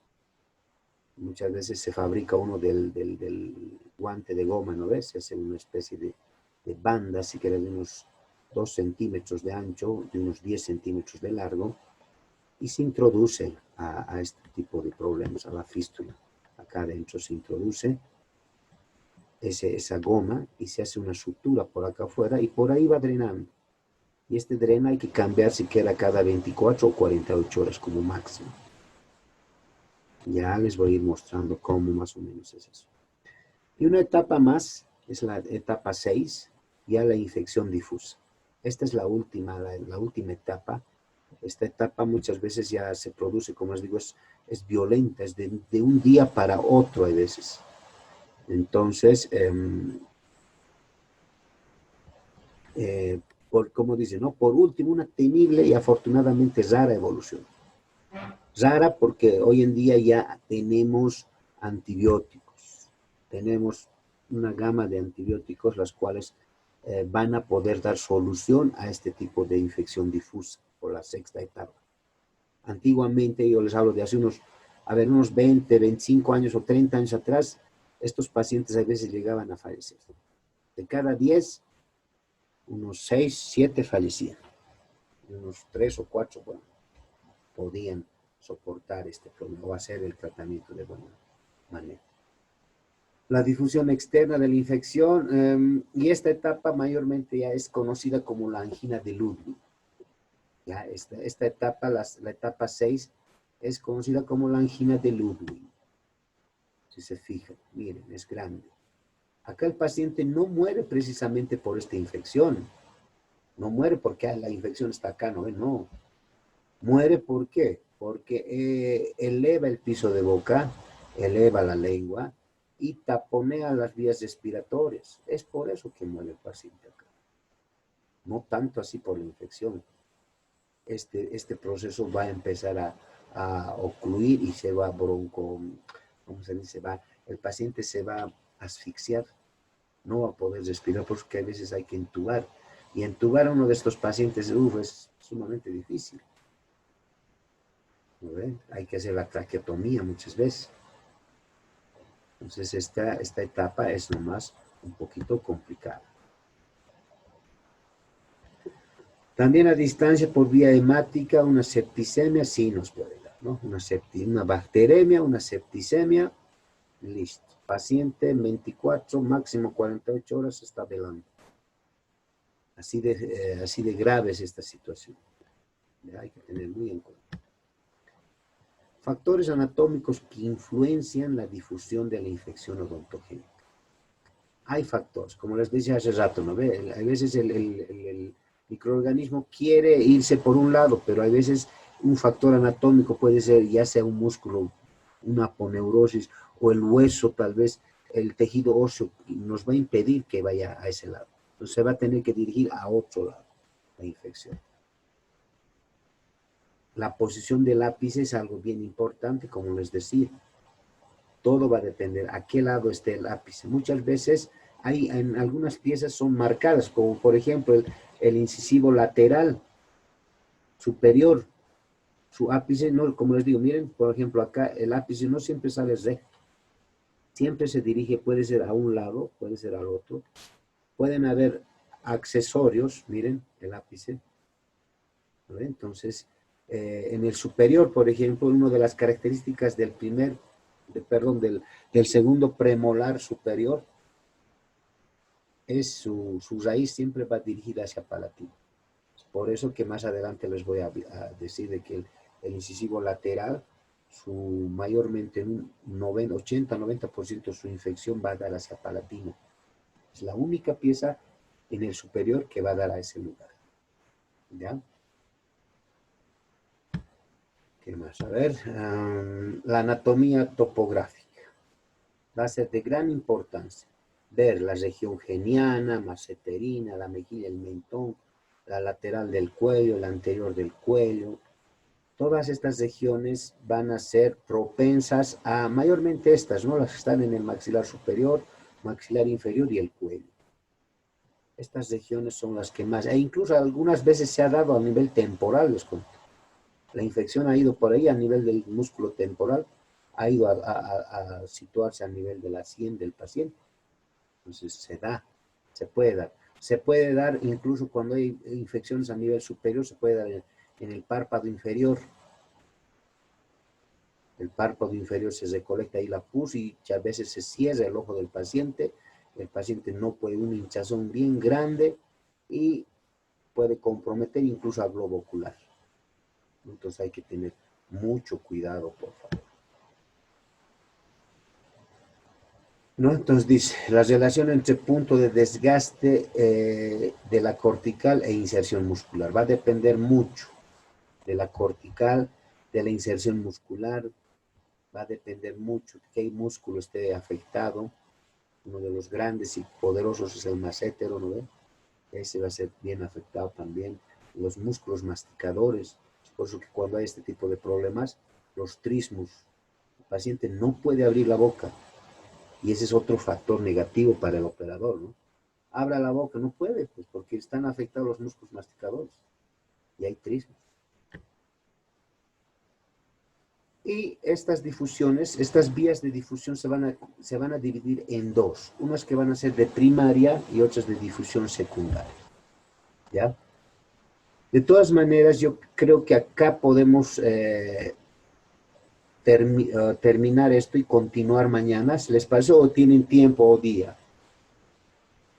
Muchas veces se fabrica uno del guante de goma, ¿no ves? Se hace una especie de banda, si quieres, de unos 2 centímetros de ancho, de unos 10 centímetros de largo, y se introduce a este tipo de problemas, a la fístula. Acá adentro se introduce esa goma y se hace una sutura por acá afuera y por ahí va drenando. Y este dren hay que cambiar siquiera cada 24 o 48 horas como máximo. Ya les voy a ir mostrando cómo más o menos es eso. Y una etapa más, es la etapa 6, ya la infección difusa. Esta es la última etapa. Esta etapa muchas veces ya se produce, como les digo, es violenta, es de un día para otro a veces. Entonces, como dice, ¿no? Por último, una temible y afortunadamente rara evolución. Rara porque hoy en día ya tenemos antibióticos, tenemos una gama de antibióticos los cuales van a poder dar solución a este tipo de infección difusa por la sexta etapa. Antiguamente, yo les hablo de hace unos 20, 25 años o 30 años atrás, estos pacientes a veces llegaban a fallecer. De cada 10, unos 6, 7 fallecían. Unos 3 o 4, bueno, podían soportar este problema o hacer el tratamiento de buena manera. La difusión externa de la infección, y esta etapa mayormente ya es conocida como la angina de Ludwig. Ya esta etapa, la etapa 6, es conocida como la angina de Ludwig. Si se fijan, miren, es grande. Acá el paciente no muere precisamente por esta infección. No muere porque la infección está acá, ¿no? No. Muere ¿por qué? Porque eleva el piso de boca, eleva la lengua y taponea las vías respiratorias. Es por eso que muere el paciente acá. No tanto así por la infección. Este proceso va a empezar a ocluir y se va ¿cómo se dice? El paciente se va a asfixiar, no va a poder respirar porque a veces hay que entubar. Y entubar a uno de estos pacientes, es sumamente difícil. ¿No ven? Hay que hacer la traqueotomía muchas veces. Entonces esta etapa es nomás un poquito complicada. También a distancia por vía hemática, una septicemia sí nos puede dar, ¿no? Una bacteremia, una septicemia, listo. Paciente 24, máximo 48 horas está velando. Así de grave es esta situación. Hay que tener muy en cuenta. Factores anatómicos que influencian la difusión de la infección odontogénica. Hay factores, como les decía hace rato, ¿no ve? A veces el microorganismo quiere irse por un lado, pero a veces un factor anatómico puede ser ya sea un músculo, una aponeurosis o el hueso, tal vez el tejido óseo nos va a impedir que vaya a ese lado. Entonces se va a tener que dirigir a otro lado la infección. La posición del ápice es algo bien importante, como les decía. Todo va a depender a qué lado esté el ápice. Muchas veces en algunas piezas son marcadas, como por ejemplo el incisivo lateral superior. Su ápice, no, como les digo, miren, por ejemplo, acá el ápice no siempre sale recto. Siempre se dirige, puede ser a un lado, puede ser al otro. Pueden haber accesorios, miren, el ápice. ¿No? Entonces, en el superior, por ejemplo, una de las características del segundo premolar superior es su raíz siempre va dirigida hacia palatino. Por eso que más adelante les voy a decir de que el incisivo lateral, mayormente un 80-90% de su infección va a dar hacia palatino. Es la única pieza en el superior que va a dar a ese lugar. ¿Ya? ¿Qué más? A ver, la anatomía topográfica. Va a ser de gran importancia ver la región geniana, maseterina, la mejilla, el mentón, la lateral del cuello, la anterior del cuello. Todas estas regiones van a ser propensas a, mayormente estas, ¿no? Las que están en el maxilar superior, maxilar inferior y el cuello. Estas regiones son las que más, e incluso algunas veces se ha dado a nivel temporal, les cuento. La infección ha ido por ahí a nivel del músculo temporal, ha ido a situarse a nivel de la sien del paciente. Entonces se da, se puede dar. Se puede dar incluso cuando hay infecciones a nivel superior, se puede dar en el párpado inferior. El párpado inferior se recolecta ahí la pus y a veces se cierra el ojo del paciente. El paciente no puede, una hinchazón bien grande y puede comprometer incluso al globo ocular. Entonces hay que tener mucho cuidado, por favor. ¿No? Entonces dice, la relación entre punto de desgaste de la cortical e inserción muscular. Va a depender mucho de la cortical, de la inserción muscular, va a depender mucho de qué músculo esté afectado. Uno de los grandes y poderosos es el masétero, ¿no ve? Ese va a ser bien afectado también. Los músculos masticadores, por eso que cuando hay este tipo de problemas, los trismus, el paciente no puede abrir la boca. Y ese es otro factor negativo para el operador, ¿no? Abra la boca, no puede, pues porque están afectados los músculos masticadores. Y hay trismus. Y estas difusiones, estas vías de difusión se van a dividir en dos. Unas que van a ser de primaria y otras de difusión secundaria. ¿Ya? De todas maneras, yo creo que acá podemos terminar esto y continuar mañana. ¿Se les pasó o tienen tiempo o día?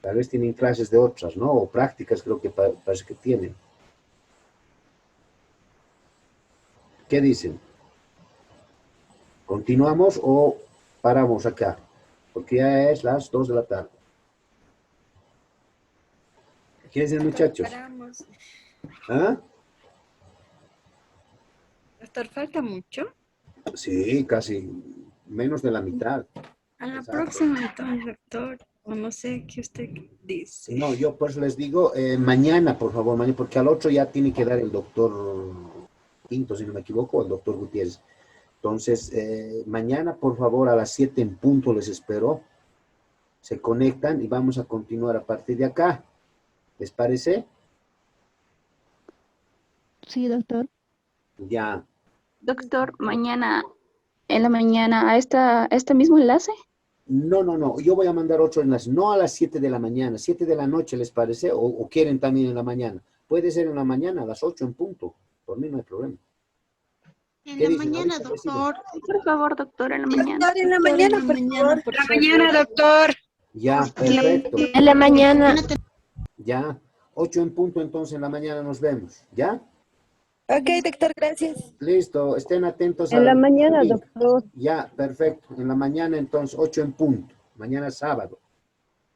Tal vez tienen clases de otras, ¿no? O prácticas creo que parece que tienen. ¿Qué dicen? ¿Continuamos o paramos acá? Porque ya es las 2 de la tarde. ¿Qué dicen, muchachos? Paramos. ¿Ah? Doctor, ¿falta mucho? Sí, casi menos de la mitad. A la Exacto. próxima entonces, doctor. O no sé qué usted dice. No, yo pues les digo, mañana, por favor, mañana, porque al otro ya tiene que dar el doctor Quinto, si no me equivoco, o el doctor Gutiérrez. Entonces, mañana, por favor, a las 7 en punto les espero. Se conectan y vamos a continuar a partir de acá. ¿Les parece? Sí, doctor. Ya. Doctor, mañana en la mañana a este mismo enlace. No. Yo voy a mandar otro enlace. No a las 7 de la mañana. 7 de la noche, ¿les parece? O quieren también en la mañana. Puede ser en la mañana, a las 8 en punto. Por mí no hay problema. En ¿Qué la dicen? mañana, Ahorita deciden. doctor. Por favor, doctor, en la mañana. Doctor, en la mañana, por favor. Por La favor. mañana, doctor. Ya, perfecto. En la mañana. Ya. 8 en punto, entonces en la mañana nos vemos. ¿Ya? Ok, doctor, gracias. Listo. Estén atentos En la mañana, link. doctor. Ya, perfecto. En la mañana, entonces, 8 en punto. Mañana sábado.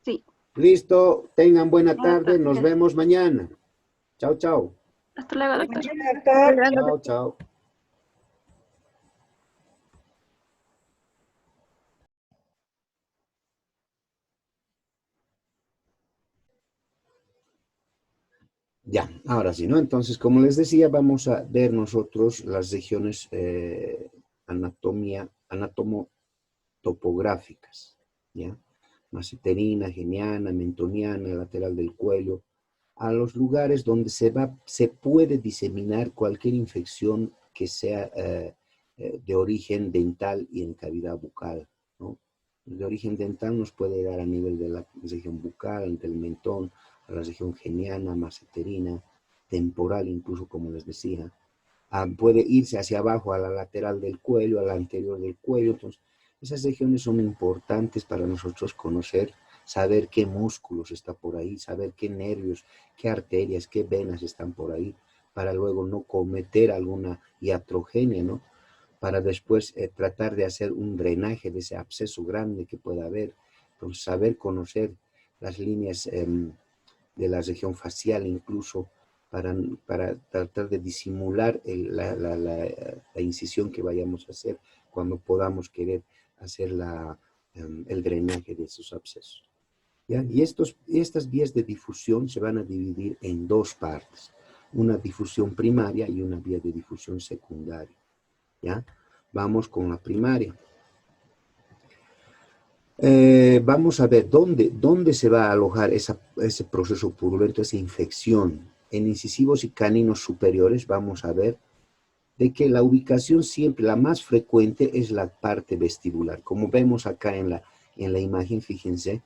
Sí. Listo. Tengan buena tarde. Doctor, Nos vemos mañana. Chao, chao. hasta luego, doctor. Doctor. Chao, chao. Ya, ahora sí, ¿no? Entonces, como les decía, vamos a ver nosotros las regiones anatomotopográficas, ¿ya? Maseterina, geniana, mentoniana, lateral del cuello, a los lugares donde se puede diseminar cualquier infección que sea de origen dental y en cavidad bucal, ¿no? De origen dental nos puede dar a nivel de la región bucal, ante el mentón, a la región geniana, maseterina, temporal incluso, como les decía. Puede irse hacia abajo a la lateral del cuello, a la anterior del cuello. Entonces, esas regiones son importantes para nosotros conocer, saber qué músculos está por ahí, saber qué nervios, qué arterias, qué venas están por ahí, para luego no cometer alguna iatrogenia, ¿no? Para después tratar de hacer un drenaje de ese absceso grande que pueda haber. Entonces, saber conocer las líneas de la región facial incluso, para tratar de disimular la incisión que vayamos a hacer cuando podamos querer hacer el drenaje de esos abscesos. ¿Ya? Y estas vías de difusión se van a dividir en dos partes, una difusión primaria y una vía de difusión secundaria. ¿Ya? Vamos con la primaria. Vamos a ver dónde se va a alojar ese proceso purulento, esa infección. En incisivos y caninos superiores vamos a ver de que la ubicación siempre, la más frecuente, es la parte vestibular. Como vemos acá en la imagen, fíjense,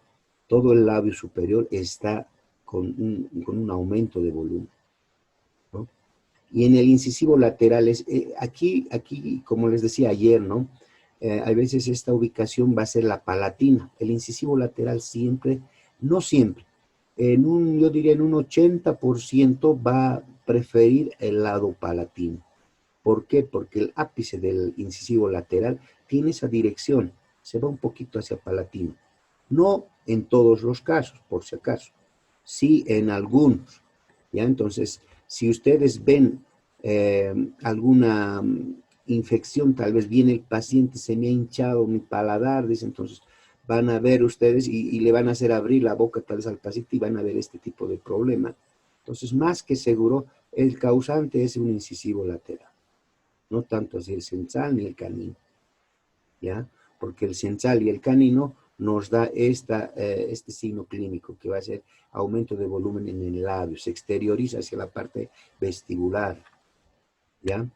todo el labio superior está con un aumento de volumen, ¿no? Y en el incisivo lateral, aquí, como les decía ayer, ¿no? A veces esta ubicación va a ser la palatina. El incisivo lateral siempre, no siempre, yo diría en un 80% va a preferir el lado palatino. ¿Por qué? Porque el ápice del incisivo lateral tiene esa dirección, se va un poquito hacia palatino. No en todos los casos, por si acaso, sí en algunos. ¿Ya? Entonces, si ustedes ven alguna infección, tal vez viene el paciente, se me ha hinchado mi paladar, dice, entonces van a ver ustedes y le van a hacer abrir la boca tal vez al paciente y van a ver este tipo de problema. Entonces, más que seguro, el causante es un incisivo lateral. No tanto así el censal ni el canino, ¿ya? Porque el censal y el canino nos da este signo clínico, que va a ser aumento de volumen en el labio, se exterioriza hacia la parte vestibular, ¿ya?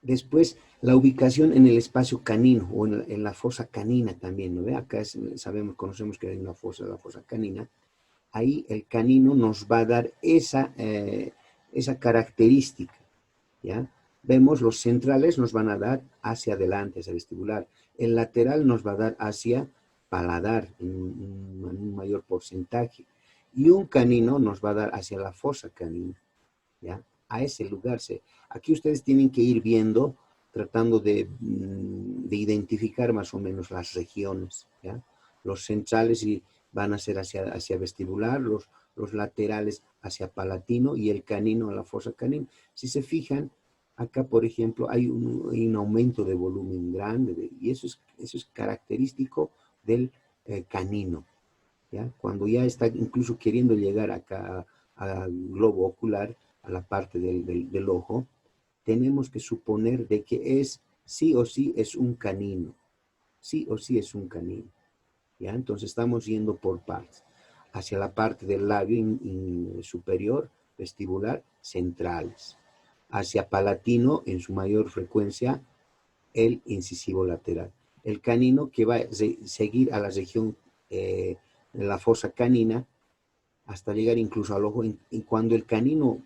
Después, la ubicación en el espacio canino, o en la fosa canina también, ¿no ve? Acá conocemos que hay una fosa, la fosa canina. Ahí el canino nos va a dar esa característica, ¿ya? Vemos los centrales nos van a dar hacia adelante, hacia vestibular. El lateral nos va a dar hacia paladar en un mayor porcentaje. Y un canino nos va a dar hacia la fosa canina, ¿ya? A ese lugar. Aquí ustedes tienen que ir viendo, tratando de identificar más o menos las regiones, ¿ya? Los centrales van a ser hacia vestibular, los laterales hacia palatino y el canino a la fosa canina. Si se fijan, acá, por ejemplo, hay un aumento de volumen grande y eso es característico del canino, ¿ya? Cuando ya está incluso queriendo llegar acá al globo ocular, a la parte del ojo, tenemos que suponer de que sí o sí es un canino. Sí o sí es un canino. ¿Ya? Entonces estamos yendo por partes. Hacia la parte del labio superior, vestibular, centrales. Hacia palatino, en su mayor frecuencia, el incisivo lateral. El canino que va a seguir a la región de la fosa canina hasta llegar incluso al ojo. Y cuando el canino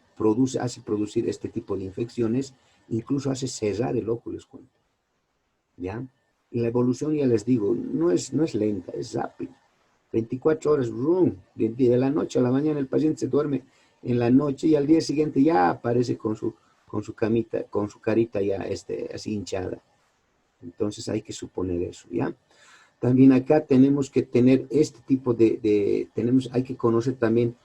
hace producir este tipo de infecciones, incluso hace cerrar el ojo, les cuento. ¿Ya? Y la evolución, ya les digo, no es lenta, es rápida. 24 horas, de la noche a la mañana el paciente se duerme en la noche y al día siguiente ya aparece con su carita ya así hinchada. Entonces hay que suponer eso, ¿ya? También acá tenemos que tener este tipo hay que conocer también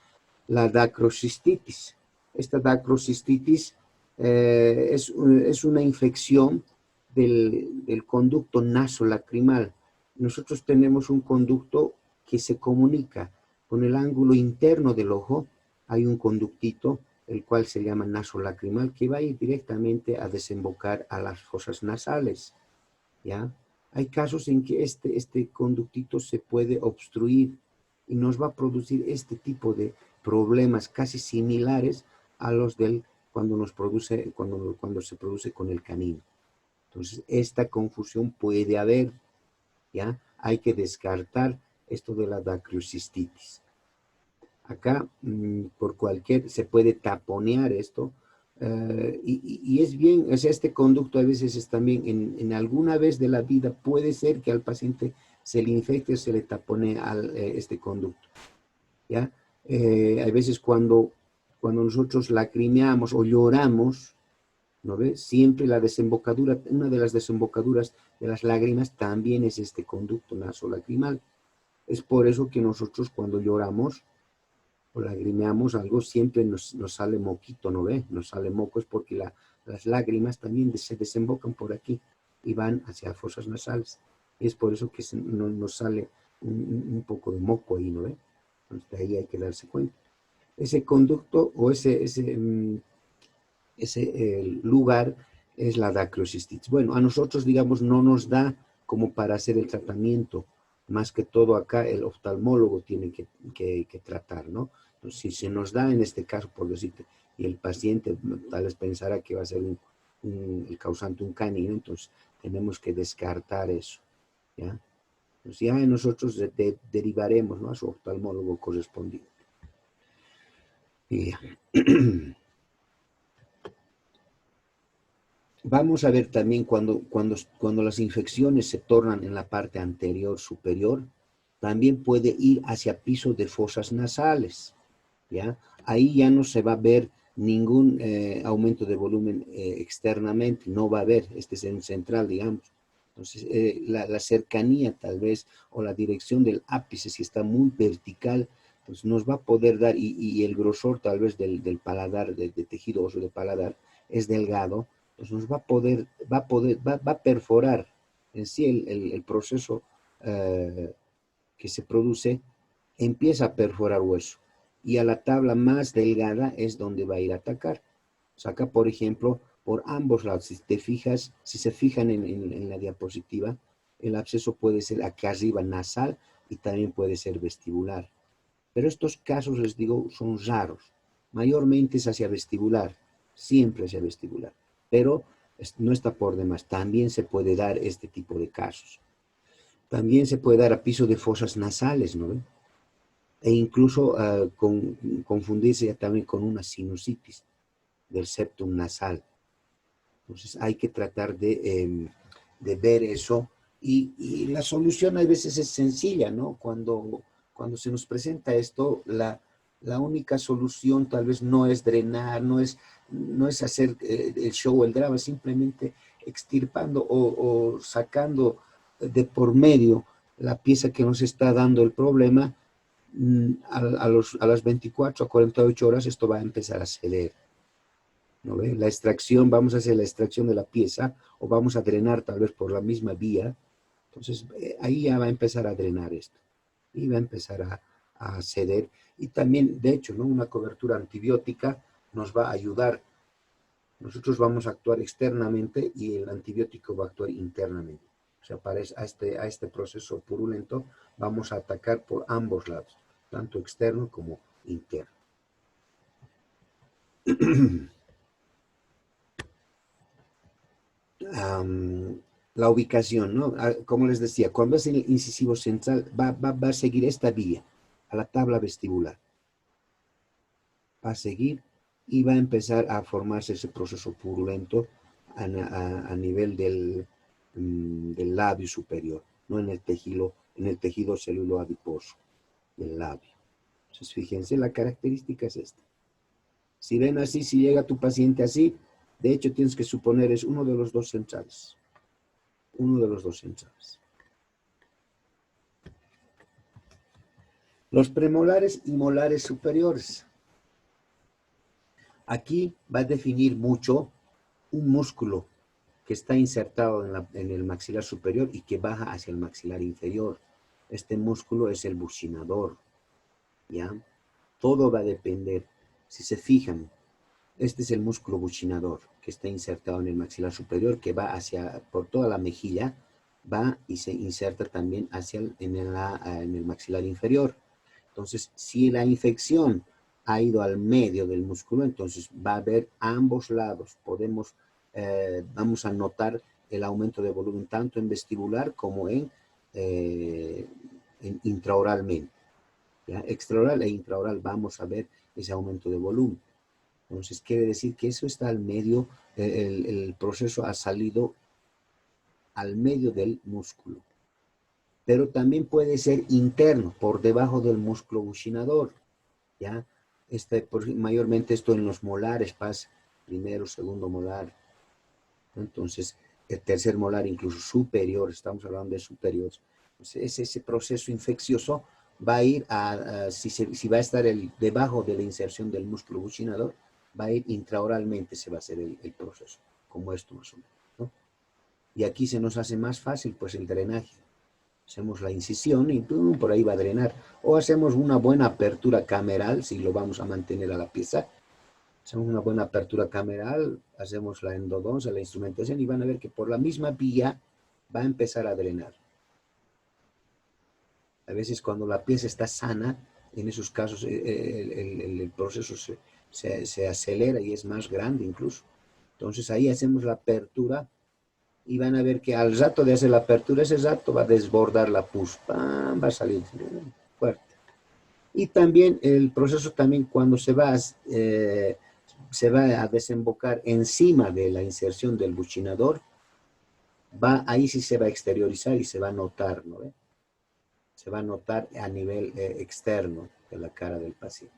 la dacrocistitis. Esta dacrocistitis es una infección del conducto nasolacrimal. Nosotros tenemos un conducto que se comunica con el ángulo interno del ojo. Hay un conductito, el cual se llama nasolacrimal, que va a ir directamente a desembocar a las fosas nasales, ¿ya? Hay casos en que este conductito se puede obstruir y nos va a producir este tipo de problemas casi similares a los cuando se produce con el canino. Entonces, esta confusión puede haber, ¿ya? Hay que descartar esto de la dacrocistitis. Acá, se puede taponear esto, y es bien, o sea, este conducto a veces es también, en alguna vez de la vida, puede ser que al paciente se le infecte o se le tapone este conducto, ¿ya? Hay veces cuando nosotros lacrimeamos o lloramos, ¿no ves? Siempre una de las desembocaduras de las lágrimas también es este conducto nasolacrimal. Es por eso que nosotros cuando lloramos o lagrimeamos algo, siempre nos sale moquito, ¿no ve? Nos sale moco, es porque las lágrimas también se desembocan por aquí y van hacia fosas nasales. Y es por eso que nos sale un poco de moco ahí, ¿no ve? Entonces de ahí hay que darse cuenta. Ese conducto o ese lugar es la dacrocistitis. Bueno, a nosotros, digamos, no nos da como para hacer el tratamiento. Más que todo acá el oftalmólogo tiene que tratar, ¿no? Entonces, si se nos da en este caso, por decirte, y el paciente tal vez pensará que va a ser el causante un canino, entonces tenemos que descartar eso, ¿ya? Entonces ya nosotros derivaremos, ¿no?, a su oftalmólogo correspondiente. Y ya. Vamos a ver también cuando las infecciones se tornan en la parte anterior superior, también puede ir hacia pisos de fosas nasales, ¿ya? Ahí ya no se va a ver ningún aumento de volumen externamente, no va a haber, este es el central, digamos. Entonces, la cercanía tal vez, o la dirección del ápice, si está muy vertical, pues nos va a poder dar, y el grosor tal vez del paladar, de tejido óseo de paladar, es delgado, pues nos va a perforar en sí el proceso que se produce, empieza a perforar hueso. Y a la tabla más delgada es donde va a ir a atacar. O sea, acá, por ejemplo, por ambos lados, si te fijas, si se fijan en la diapositiva, el absceso puede ser acá arriba nasal y también puede ser vestibular. Pero estos casos, les digo, son raros. Mayormente es hacia vestibular, siempre hacia vestibular. Pero no está por demás, también se puede dar este tipo de casos. También se puede dar a piso de fosas nasales, ¿no? E incluso confundirse ya también con una sinusitis del septum nasal. Entonces hay que tratar de ver eso, y la solución a veces es sencilla, ¿no? Cuando se nos presenta esto, la única solución tal vez no es drenar, no es hacer el show, el drama, simplemente extirpando o sacando de por medio la pieza que nos está dando el problema. A las 24 a 48 horas esto va a empezar a ceder, ¿no ve? La extracción, vamos a hacer la extracción de la pieza, o vamos a drenar tal vez por la misma vía. Entonces ahí ya va a empezar a drenar esto y va a empezar a ceder. Y también, de hecho, ¿no?, una cobertura antibiótica nos va a ayudar. Nosotros vamos a actuar externamente y el antibiótico va a actuar internamente. O sea, para a este proceso purulento vamos a atacar por ambos lados, tanto externo como interno. La ubicación, ¿no? Como les decía, cuando es el incisivo central, va a seguir esta vía, a la tabla vestibular. Va a seguir y va a empezar a formarse ese proceso purulento a nivel del labio superior, no en el tejido celuloadiposo del labio. Entonces, fíjense, la característica es esta. Si ven así, si llega tu paciente así, de hecho tienes que suponer es uno de los dos centrales. Uno de los dos centrales. Los premolares y molares superiores. Aquí va a definir mucho un músculo que está insertado en el maxilar superior y que baja hacia el maxilar inferior. Este músculo es el buccinador, ¿ya? Todo va a depender. Si se fijan, este es el músculo buccinador que está insertado en el maxilar superior, que va por toda la mejilla, va y se inserta también en el maxilar inferior. Entonces, si la infección ha ido al medio del músculo, entonces va a haber ambos lados. Vamos a notar el aumento de volumen tanto en vestibular como en intraoralmente. ¿Ya? Extraoral e intraoral vamos a ver ese aumento de volumen. Entonces quiere decir que eso está al medio, el proceso ha salido al medio del músculo. Pero también puede ser interno, por debajo del músculo buccinador, ¿ya? Mayormente esto en los molares pasa, primero, segundo molar. Entonces, el tercer molar incluso superior, estamos hablando de superiores, Ese proceso infeccioso va a ir si va a estar debajo de la inserción del músculo buccinador, va a ir intraoralmente, se va a hacer el proceso, como esto más o menos, ¿no? Y aquí se nos hace más fácil, pues, el drenaje. Hacemos la incisión y por ahí va a drenar. O hacemos una buena apertura cameral, si lo vamos a mantener a la pieza. Hacemos una buena apertura cameral, hacemos la endodoncia, la instrumentación, y van a ver que por la misma vía va a empezar a drenar. A veces cuando la pieza está sana, en esos casos el proceso se acelera y es más grande incluso. Entonces ahí hacemos la apertura y van a ver que al rato de hacer la apertura, ese rato va a desbordar la pus, ¡pam! Va a salir fuerte. Y también el proceso también cuando se va a desembocar encima de la inserción del buccinador, ahí sí se va a exteriorizar y se va a notar, ¿no? Se va a notar a nivel externo de la cara del paciente.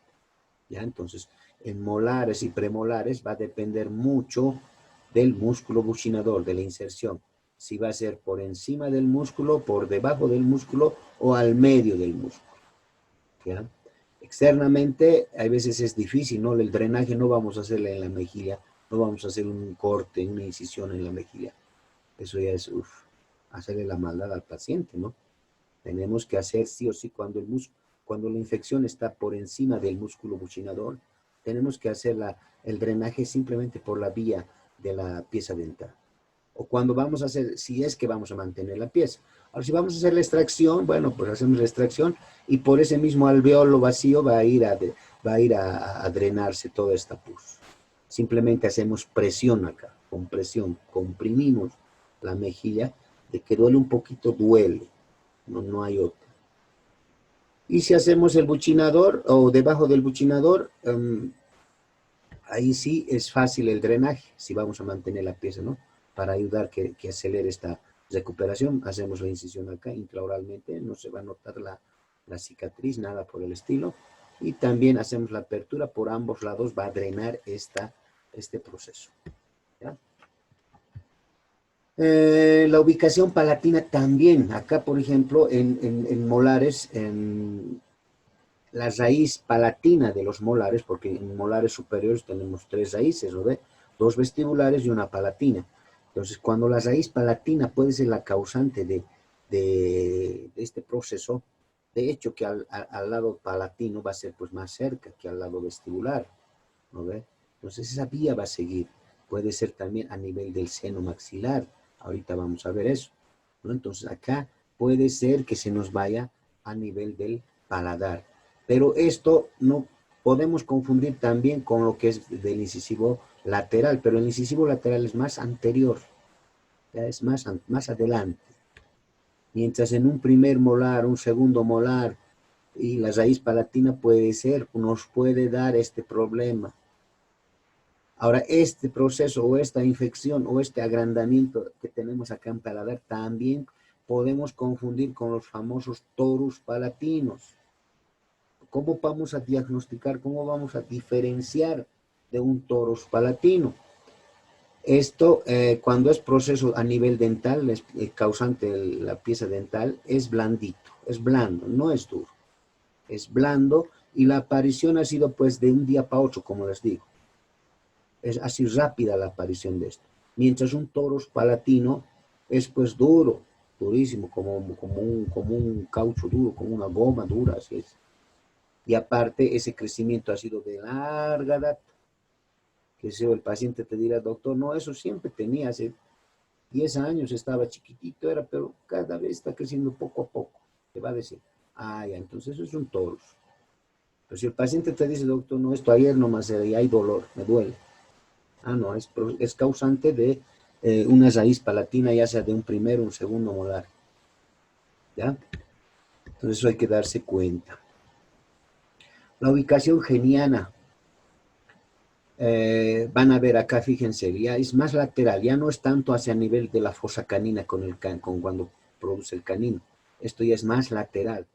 ¿Ya? Entonces, en molares y premolares va a depender mucho del músculo buccinador, de la inserción. Si va a ser por encima del músculo, por debajo del músculo o al medio del músculo. ¿Ya? Externamente, a veces es difícil, ¿no? El drenaje no vamos a hacerle en la mejilla, no vamos a hacer un corte, una incisión en la mejilla. Eso ya es, hacerle la maldad al paciente, ¿no? Tenemos que hacer sí o sí cuando la infección está por encima del músculo buccinador, tenemos que hacer el drenaje simplemente por la vía de la pieza dental. O cuando vamos a hacer, si es que vamos a mantener la pieza. Ahora, si vamos a hacer la extracción, bueno, pues hacemos la extracción y por ese mismo alveolo vacío va a ir a drenarse toda esta pus. Simplemente hacemos presión acá, con presión, comprimimos la mejilla, de que duele un poquito, duele. No hay otra. Y si hacemos el buccinador o debajo del buccinador, ahí sí es fácil el drenaje, si vamos a mantener la pieza, ¿no? Para ayudar que acelere esta recuperación, hacemos la incisión acá intraoralmente, no se va a notar la cicatriz, nada por el estilo. Y también hacemos la apertura por ambos lados, va a drenar este proceso. ¿Ya? La ubicación palatina también. Acá, por ejemplo, en molares, en la raíz palatina de los molares, porque en molares superiores tenemos 3 raíces, ¿no ve? 2 vestibulares y una palatina. Entonces, cuando la raíz palatina puede ser la causante de este proceso, de hecho que al lado palatino va a ser pues más cerca que al lado vestibular, ¿no ve? Entonces, esa vía va a seguir. Puede ser también a nivel del seno maxilar. Ahorita vamos a ver eso, ¿no? Entonces acá puede ser que se nos vaya a nivel del paladar. Pero esto no podemos confundir también con lo que es del incisivo lateral, pero el incisivo lateral es más anterior, ya es más adelante. Mientras en un primer molar, un segundo molar y la raíz palatina nos puede dar este problema. Ahora, este proceso o esta infección o este agrandamiento que tenemos acá en paladar también podemos confundir con los famosos torus palatinos. ¿Cómo vamos a diagnosticar, cómo vamos a diferenciar de un torus palatino? Esto, cuando es proceso a nivel dental, causante de la pieza dental, es blandito, es blando, no es duro. Es blando y la aparición ha sido pues de un día para otro, como les digo. Es así rápida la aparición de esto. Mientras un torus palatino es pues duro, durísimo, como un caucho duro, como una goma dura, así es. Y aparte ese crecimiento ha sido de larga data. Que si el paciente te dirá, doctor, no, eso siempre tenía, hace 10 años estaba chiquitito, pero cada vez está creciendo poco a poco. Te va a decir, ya, entonces eso es un torus. Pero si el paciente te dice, doctor, no, esto ayer nomás era y hay dolor, me duele. No, es causante de una raíz palatina, ya sea de un primero o un segundo molar. ¿Ya? Entonces eso hay que darse cuenta. La ubicación geniana. Van a ver acá, fíjense, ya es más lateral, ya no es tanto hacia el nivel de la fosa canina con cuando produce el canino. Esto ya es más lateral,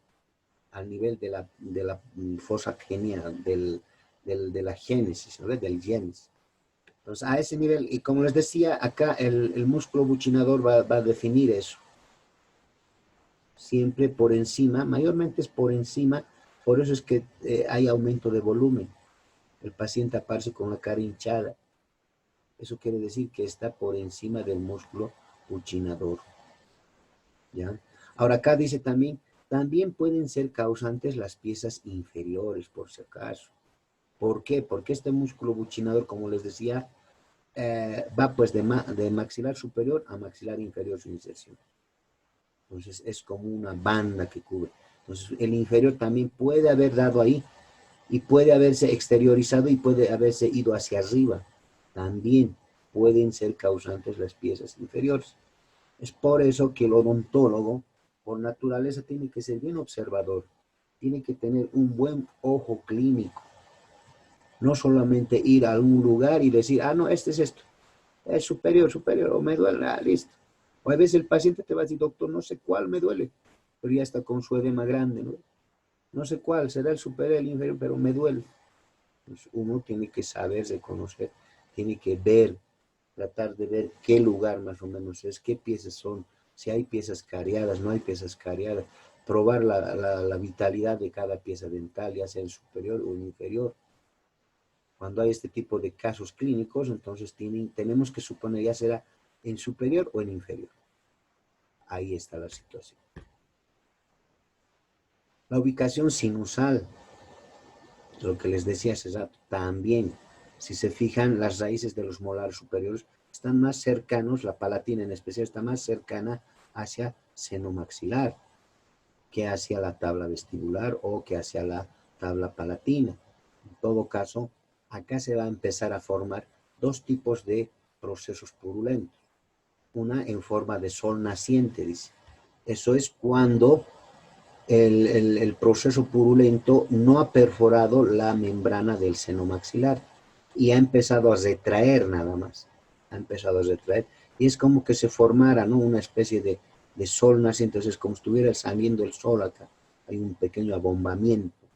al nivel de la fosa geniana, de la génesis, ¿no? Del génesis. Entonces, a ese nivel, y como les decía, acá el músculo buccinador va a definir eso. siempre por encima, mayormente es por encima, por eso es que hay aumento de volumen. El paciente aparece con la cara hinchada. Eso quiere decir que está por encima del músculo buccinador. ¿Ya? Ahora acá dice también pueden ser causantes las piezas inferiores, por si acaso. ¿Por qué? Porque este músculo buccinador, como les decía, va pues de maxilar superior a maxilar inferior su inserción. Entonces es como una banda que cubre. Entonces el inferior también puede haber dado ahí y puede haberse exteriorizado y puede haberse ido hacia arriba. También pueden ser causantes las piezas inferiores. Es por eso que el odontólogo, por naturaleza, tiene que ser bien observador. Tiene que tener un buen ojo clínico. No solamente ir a un lugar y decir, ah, no, este es esto. Es superior, o me duele, listo. O a veces el paciente te va a decir, doctor, no sé cuál me duele, pero ya está con su edema grande, ¿no? No sé cuál, será el superior, el inferior, pero me duele. Pues uno tiene que saber reconocer, tiene que ver, tratar de ver qué lugar más o menos es, qué piezas son, si hay piezas cariadas, no hay piezas cariadas, probar la vitalidad de cada pieza dental, ya sea en superior o en inferior. Cuando hay este tipo de casos clínicos, entonces tenemos que suponer ya será en superior o en inferior. Ahí está la situación. La ubicación sinusal, lo que les decía hace rato, también, si se fijan, las raíces de los molares superiores están más cercanos, la palatina en especial está más cercana hacia seno maxilar que hacia la tabla vestibular o que hacia la tabla palatina. En todo caso, acá se va a empezar a formar dos tipos de procesos purulentos. Una en forma de sol naciente, dice. Eso es cuando el proceso purulento no ha perforado la membrana del seno maxilar y ha empezado a retraer nada más. Ha empezado a retraer y es como que se formara, ¿no?, una especie de sol naciente. Entonces es como si estuviera saliendo el sol acá. Hay un pequeño abombamiento.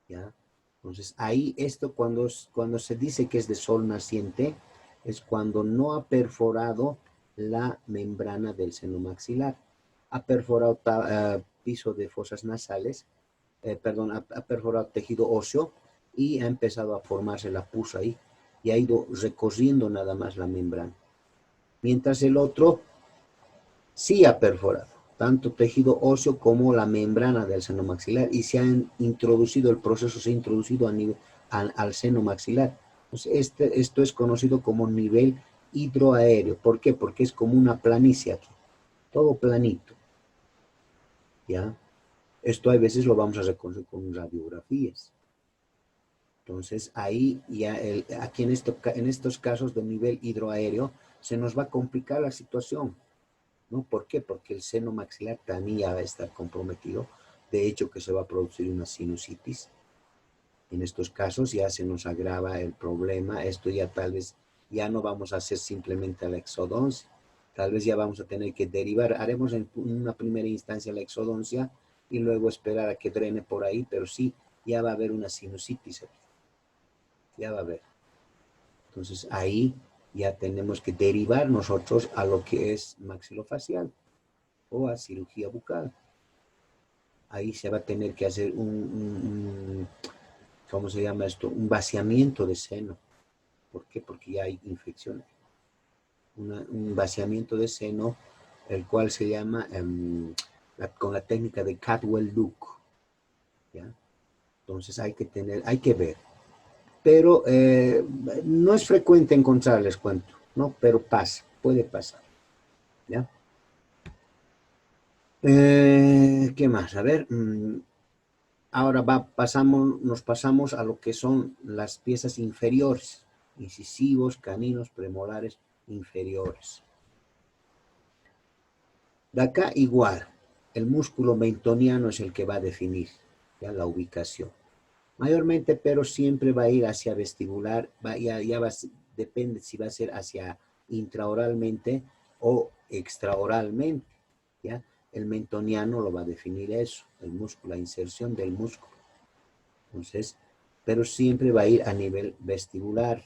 ¿Ya? Entonces ahí esto cuando se dice que es de sol naciente es cuando no ha perforado la membrana del seno maxilar. Ha perforado piso de fosas nasales, ha perforado tejido óseo y ha empezado a formarse la pus ahí y ha ido recorriendo nada más la membrana. Mientras el otro sí ha perforado tanto tejido óseo como la membrana del seno maxilar y se ha introducido, el proceso se ha introducido al seno maxilar. Entonces, esto es conocido como nivel hidroaéreo. ¿Por qué? Porque es como una planicie aquí, todo planito. ¿Ya? Esto a veces lo vamos a reconocer con radiografías. Entonces, ahí ya, aquí en estos casos de nivel hidroaéreo, se nos va a complicar la situación. ¿No? ¿Por qué? Porque el seno maxilar también ya va a estar comprometido. De hecho, que se va a producir una sinusitis. En estos casos ya se nos agrava el problema. Esto ya tal vez ya no vamos a hacer simplemente la exodoncia. Tal vez ya vamos a tener que derivar. Haremos en una primera instancia la exodoncia y luego esperar a que drene por ahí, pero sí, ya va a haber una sinusitis aquí. Ya va a haber. Entonces ahí ya tenemos que derivar nosotros a lo que es maxilofacial o a cirugía bucal. Ahí se va a tener que hacer ¿cómo se llama esto? Un vaciamiento de seno. ¿Por qué? Porque ya hay infecciones. Un vaciamiento de seno, el cual se llama con la técnica de Cadwell-Look. ¿Ya? Entonces hay que ver. Pero no es frecuente encontrar, les cuento, ¿no? Pero pasa, puede pasar. ¿Ya? ¿Qué más? A ver, ahora nos pasamos a lo que son las piezas inferiores, incisivos, caninos, premolares inferiores. De acá igual, el músculo mentoniano es el que va a definir ya la ubicación. Mayormente, pero siempre va a ir hacia vestibular, depende si va a ser hacia intraoralmente o extraoralmente, ¿ya? El mentoniano lo va a definir eso, el músculo, la inserción del músculo. Entonces, pero siempre va a ir a nivel vestibular.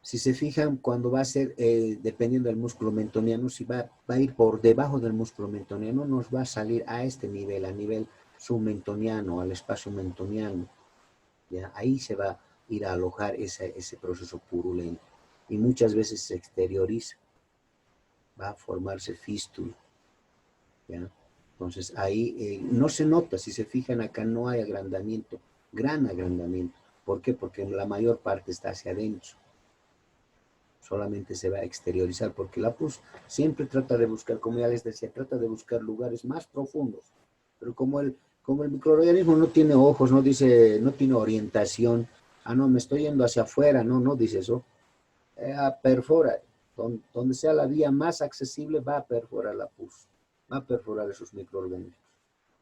Si se fijan, cuando va a ser, dependiendo del músculo mentoniano, si va a ir por debajo del músculo mentoniano, nos va a salir a este nivel, a nivel submentoniano, al espacio mentoniano. ¿Ya? Ahí se va a ir a alojar ese proceso purulento. Y muchas veces se exterioriza, va a formarse fístula. ¿Ya? Entonces ahí no se nota, si se fijan acá no hay agrandamiento, gran agrandamiento. ¿Por qué? Porque la mayor parte está hacia adentro. Solamente se va a exteriorizar, porque la pus siempre trata de buscar, como ya les decía, trata de buscar lugares más profundos. Pero como el microorganismo no tiene ojos, no dice, no tiene orientación, no, me estoy yendo hacia afuera, no dice eso, perfora, donde sea la vía más accesible va a perforar la pus, va a perforar esos microorganismos,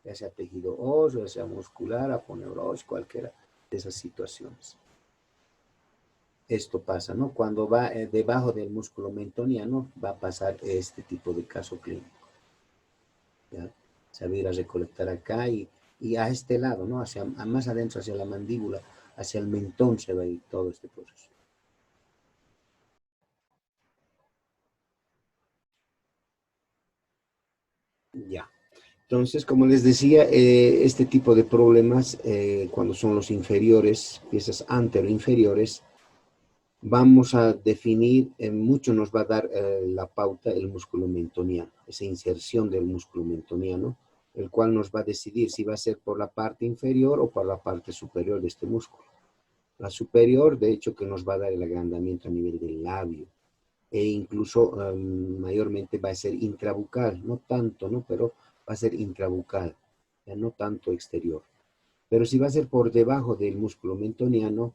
ya sea tejido óseo, ya sea muscular, aponeurosis, cualquiera de esas situaciones. Esto pasa, ¿no? Cuando va debajo del músculo mentoniano, va a pasar este tipo de caso clínico. ¿Ya? Se va a ir a recolectar acá y a este lado, ¿no? Más adentro, hacia la mandíbula, hacia el mentón se va a ir todo este proceso. Ya. Entonces, como les decía, este tipo de problemas, cuando son los inferiores, piezas anteroinferiores, vamos a definir, mucho nos va a dar la pauta el músculo mentoniano, esa inserción del músculo mentoniano, el cual nos va a decidir si va a ser por la parte inferior o por la parte superior de este músculo. La superior, de hecho, que nos va a dar el agrandamiento a nivel del labio, e incluso mayormente va a ser intrabucal, no tanto, ¿no? Pero va a ser intrabucal, ya no tanto exterior. Pero si va a ser por debajo del músculo mentoniano,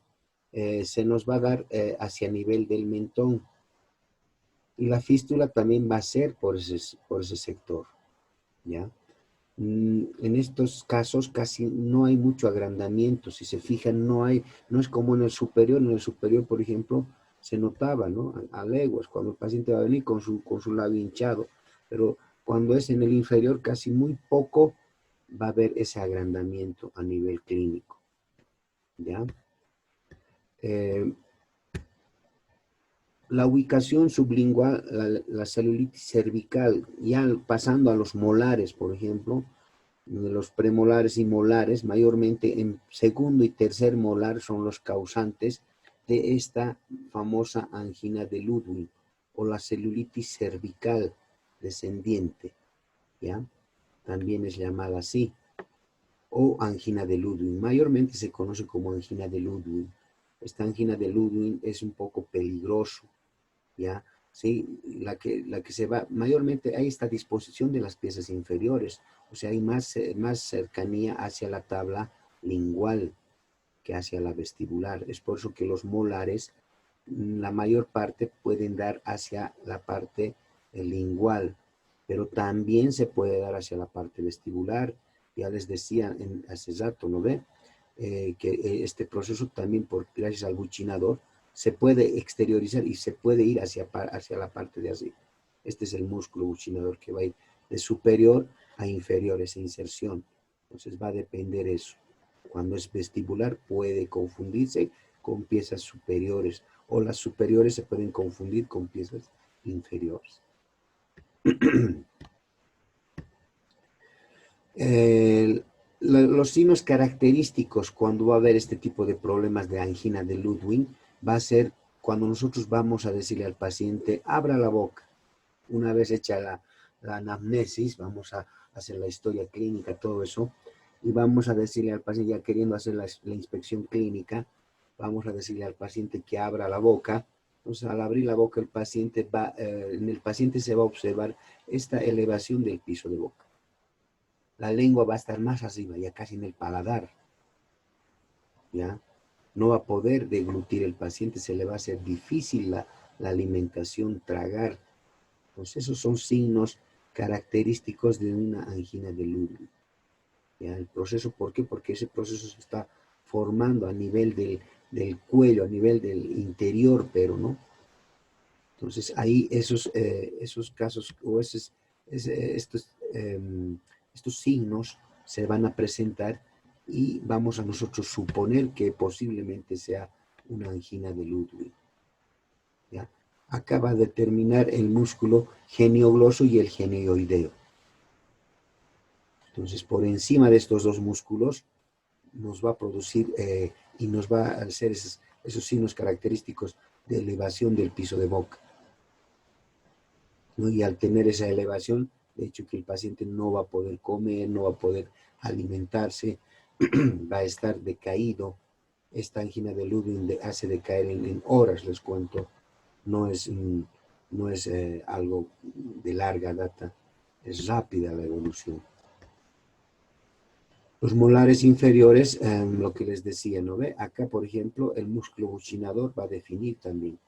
se nos va a dar hacia nivel del mentón. Y la fístula también va a ser por ese sector, ¿ya? En estos casos casi no hay mucho agrandamiento. Si se fijan, no es como en el superior, por ejemplo, se notaba, ¿no? A leguas, cuando el paciente va a venir con su labio hinchado, pero cuando es en el inferior, casi muy poco va a haber ese agrandamiento a nivel clínico, ¿ya? La ubicación sublingual, la celulitis cervical, ya pasando a los molares, por ejemplo, los premolares y molares, mayormente en segundo y tercer molar son los causantes de esta famosa angina de Ludwig o la celulitis cervical descendiente, ¿ya? También es llamada así, o angina de Ludwig. Mayormente se conoce como angina de Ludwig. Esta angina de Ludwig es un poco peligroso, ¿ya? Sí, la que se va, mayormente hay esta disposición de las piezas inferiores, o sea, hay más cercanía hacia la tabla lingual que hacia la vestibular. Es por eso que los molares, la mayor parte pueden dar hacia la parte lingual, pero también se puede dar hacia la parte vestibular. Ya les decía hace rato, ¿no ve? Que este proceso también, gracias al buchinador, se puede exteriorizar y se puede ir hacia la parte de arriba. Este es el músculo buchinador que va a ir de superior a inferior, esa inserción. Entonces va a depender eso. Cuando es vestibular puede confundirse con piezas superiores o las superiores se pueden confundir con piezas inferiores. Los signos característicos cuando va a haber este tipo de problemas de angina de Ludwig va a ser cuando nosotros vamos a decirle al paciente, abra la boca. Una vez hecha la anamnesis, vamos a hacer la historia clínica, todo eso, y vamos a decirle al paciente, ya queriendo hacer la inspección clínica, vamos a decirle al paciente que abra la boca. Entonces, al abrir la boca, en el paciente se va a observar esta elevación del piso de boca. La lengua va a estar más arriba, ya casi en el paladar, ¿ya? No va a poder deglutir el paciente, se le va a hacer difícil la alimentación, tragar. Entonces, esos son signos característicos de una angina de Ludwig. ¿Ya? El proceso, ¿por qué? Porque ese proceso se está formando a nivel del cuello, a nivel del interior, pero no. Entonces, ahí esos casos o estos signos se van a presentar y vamos a nosotros suponer que posiblemente sea una angina de Ludwig. acá va a determinar el músculo geniogloso y el genioideo. Entonces, por encima de estos dos músculos, nos va a producir y nos va a hacer esos signos característicos de elevación del piso de boca, ¿no? Y al tener esa elevación, de hecho que el paciente no va a poder comer, no va a poder alimentarse, va a estar decaído. Esta angina de Ludwig hace decaer en horas, les cuento. No es algo de larga data, es rápida la evolución. Los molares inferiores, lo que les decía, ¿no ve? Acá, por ejemplo, el músculo buccinador va a definir también.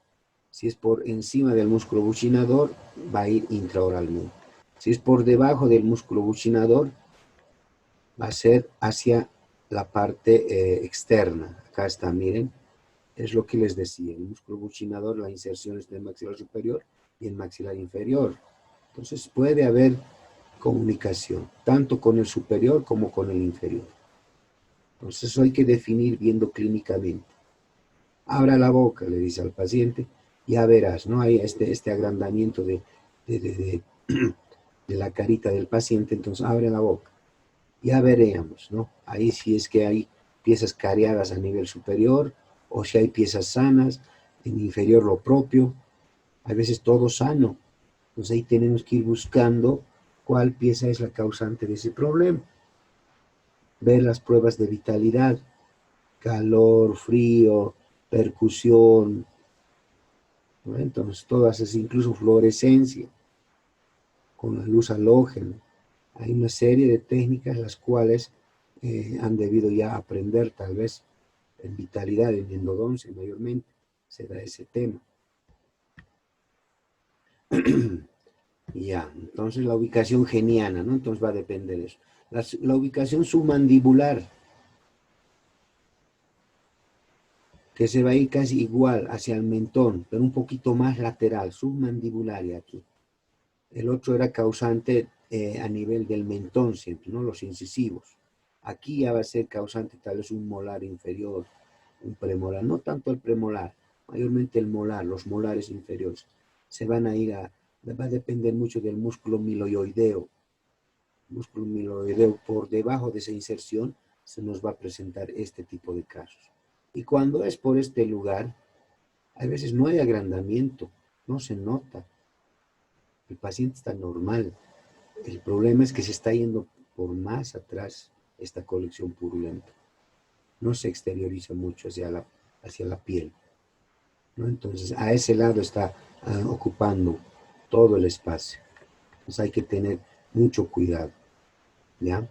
Si es por encima del músculo buccinador, va a ir intraoralmente. Si es por debajo del músculo buccinador, va a ser hacia la parte externa. Acá está, miren, es lo que les decía. El músculo buccinador, la inserción es en el maxilar superior y el maxilar inferior. Entonces puede haber comunicación, tanto con el superior como con el inferior. Entonces eso hay que definir viendo clínicamente. Abra la boca, le dice al paciente, ya verás, ¿no? Hay este agrandamiento de la carita del paciente, entonces abre la boca. Ya veremos, ¿no? Ahí si es que hay piezas cariadas a nivel superior, o si hay piezas sanas, en inferior lo propio, a veces todo sano. Entonces ahí tenemos que ir buscando cuál pieza es la causante de ese problema. Ver las pruebas de vitalidad, calor, frío, percusión, ¿no? Entonces todas esas, incluso fluorescencia, con la luz halógena. Hay una serie de técnicas las cuales han debido ya aprender, tal vez en vitalidad, en endodoncia mayormente, se da ese tema. Ya, entonces la ubicación geniana, ¿no? Entonces va a depender de eso. La ubicación submandibular, que se va a ir casi igual hacia el mentón, pero un poquito más lateral, submandibular aquí. El otro era causante a nivel del mentón siempre, ¿no? Los incisivos. Aquí ya va a ser causante tal vez un molar inferior, un premolar, no tanto el premolar, mayormente el molar, los molares inferiores. Se van a ir va a depender mucho del músculo miloioideo. El músculo miloioideo, por debajo de esa inserción, se nos va a presentar este tipo de casos. Y cuando es por este lugar, a veces no hay agrandamiento, no se nota. El paciente está normal. El problema es que se está yendo por más atrás esta colección purulenta. No se exterioriza mucho hacia la piel, ¿no? Entonces, a ese lado está ocupando todo el espacio. Entonces hay que tener mucho cuidado, ¿ya?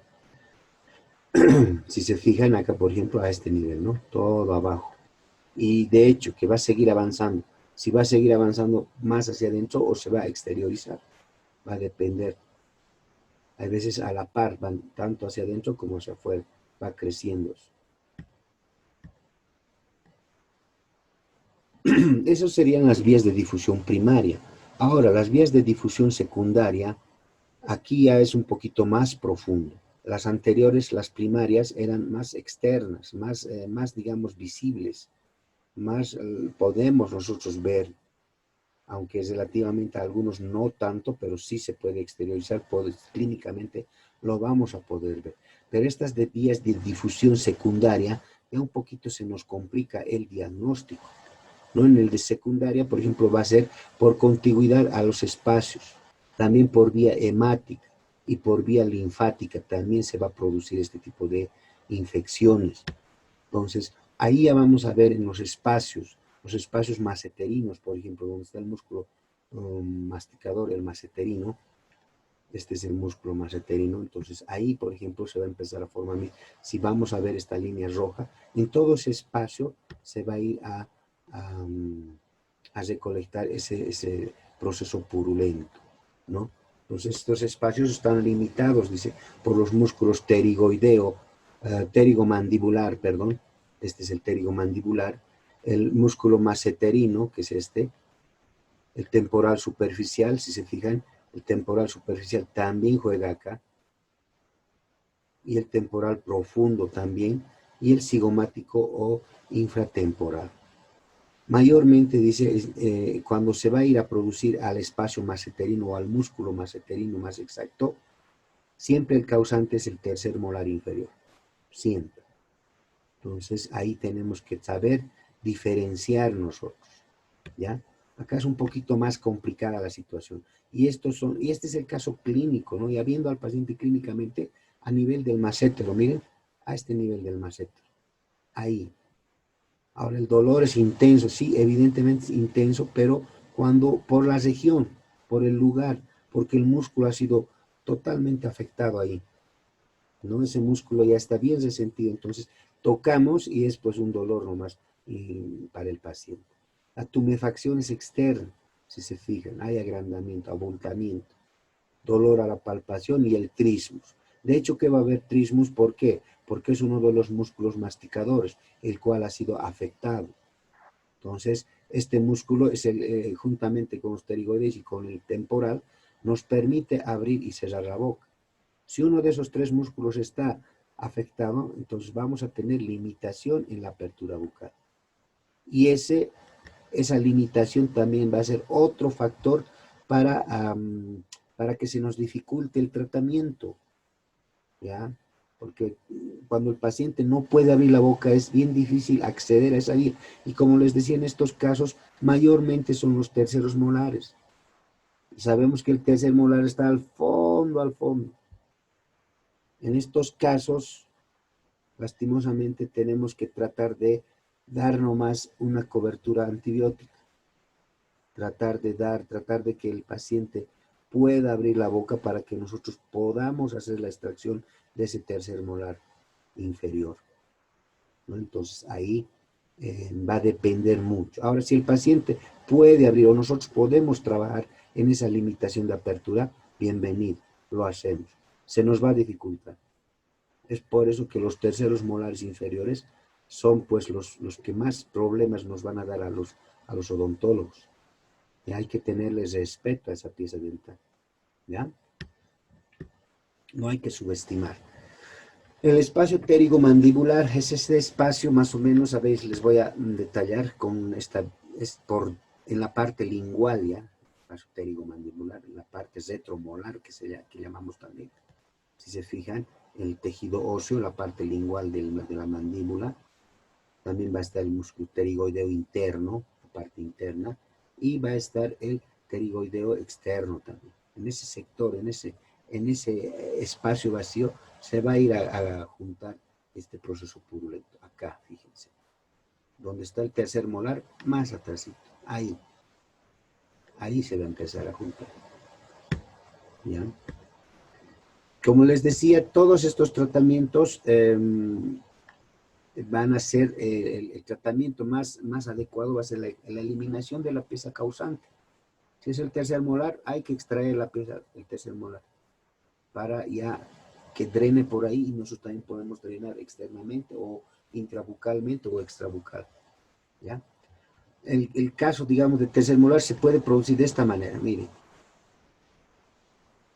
Si se fijan acá, por ejemplo, a este nivel, ¿no? Todo abajo. Y de hecho, que va a seguir avanzando. Si va a seguir avanzando más hacia adentro o se va a exteriorizar, va a depender. Hay veces a la par, van tanto hacia adentro como hacia afuera, va creciendo. Esas serían las vías de difusión primaria. Ahora, las vías de difusión secundaria, aquí ya es un poquito más profundo. Las anteriores, las primarias, eran más externas, más digamos, visibles, más podemos nosotros ver, aunque relativamente a algunos no tanto, pero sí se puede exteriorizar, clínicamente lo vamos a poder ver. Pero estas vías de difusión secundaria, ya un poquito se nos complica el diagnóstico, ¿no? En el de secundaria, por ejemplo, va a ser por contigüidad a los espacios, también por vía hemática y por vía linfática también se va a producir este tipo de infecciones. Entonces, ahí ya vamos a ver en los espacios maceterinos, por ejemplo, donde está el músculo masticador, el maceterino. Este es el músculo maceterino. Entonces, ahí, por ejemplo, se va a empezar a formar. Si vamos a ver esta línea roja, en todo ese espacio se va a ir a recolectar ese proceso purulento, ¿no? Entonces, estos espacios están limitados, dice, por los músculos pterigomandibular, perdón. Este es el pterigomandibular, el músculo maceterino, que es este, el temporal superficial, si se fijan, el temporal superficial también juega acá, y el temporal profundo también, y el cigomático o infratemporal. Mayormente, dice, cuando se va a ir a producir al espacio maseterino o al músculo maseterino más exacto, siempre el causante es el tercer molar inferior, siempre. Entonces, ahí tenemos que saber diferenciar nosotros, ¿ya? Acá es un poquito más complicada la situación. Y este es el caso clínico, ¿no? Ya viendo al paciente clínicamente a nivel del masétero, miren, a este nivel del masétero, ahí. Ahora el dolor es intenso, sí, evidentemente es intenso, pero cuando por la región, por el lugar, porque el músculo ha sido totalmente afectado ahí, ¿no? Ese músculo ya está bien resentido, entonces tocamos y es pues un dolor nomás para el paciente. La tumefacción es externa, si se fijan, hay agrandamiento, abultamiento, dolor a la palpación y el trismus. De hecho, ¿qué va a haber trismus? ¿Por qué? Porque es uno de los músculos masticadores, el cual ha sido afectado. Entonces, este músculo es juntamente con los pterigoides y con el temporal, nos permite abrir y cerrar la boca. Si uno de esos tres músculos está afectado, entonces vamos a tener limitación en la apertura bucal. Y esa limitación también va a ser otro factor para que se nos dificulte el tratamiento, ¿ya? Porque cuando el paciente no puede abrir la boca es bien difícil acceder a esa vía. Y como les decía, en estos casos mayormente son los terceros molares. Y sabemos que el tercer molar está al fondo, al fondo. En estos casos, lastimosamente, tenemos que tratar de dar nomás una cobertura antibiótica. Tratar de que el paciente pueda abrir la boca para que nosotros podamos hacer la extracción de ese tercer molar inferior, ¿no? Entonces ahí va a depender mucho. Ahora, si el paciente puede abrir o nosotros podemos trabajar en esa limitación de apertura, bienvenido, lo hacemos. Se nos va a dificultar. Es por eso que los terceros molares inferiores son pues los que más problemas nos van a dar a los odontólogos. Y hay que tenerles respeto a esa pieza dental, ¿ya? No hay que subestimar. El espacio pterigomandibular es este espacio más o menos, a ver, les voy a detallar con en la parte lingual, ¿ya? Espacio pterigomandibular, en la parte retromolar, que llamamos también. Si se fijan, el tejido óseo, la parte lingual de la mandíbula, también va a estar el músculo pterigoideo interno, la parte interna, y va a estar el pterigoideo externo también. En ese sector, en ese espacio vacío, se va a ir a juntar este proceso purulento. Acá, fíjense. Donde está el tercer molar, más atrásito. Ahí se va a empezar a juntar. ¿Ya? Como les decía, todos estos tratamientos van a ser, el tratamiento más adecuado va a ser la eliminación de la pieza causante. Si es el tercer molar, hay que extraer la pieza del tercer molar para ya que drene por ahí y nosotros también podemos drenar externamente o intrabucalmente o extrabucal, ¿ya? El caso, digamos, de tercer molar se puede producir de esta manera, miren.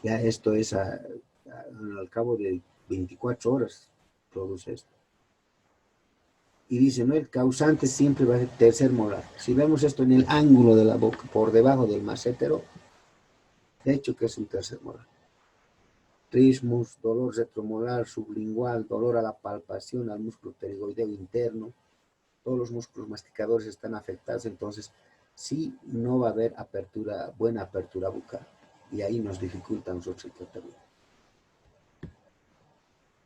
Ya esto es al cabo de 24 horas produce esto. Y dice, ¿no? El causante siempre va a ser tercer molar. Si vemos esto en el ángulo de la boca, por debajo del masétero, de hecho que es un tercer molar. Trismus, dolor retromolar, sublingual, dolor a la palpación, al músculo pterigoideo interno, todos los músculos masticadores están afectados, entonces sí no va a haber buena apertura bucal, y ahí nos dificulta a nosotros el tratamiento.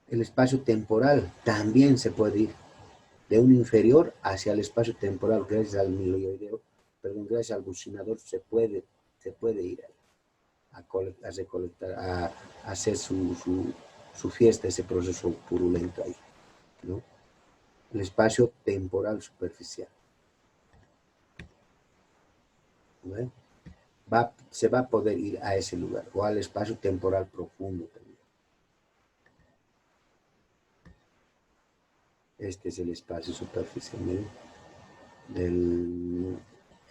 El espacio temporal también se puede ir de un inferior hacia el espacio temporal, gracias al miloideo, gracias al bucinador se puede ir ahí. A recolectar, a hacer su fiesta, ese proceso purulento ahí, ¿no? El espacio temporal superficial, ¿no? Se va a poder ir a ese lugar, o al espacio temporal profundo también. Este es el espacio superficial, ¿no?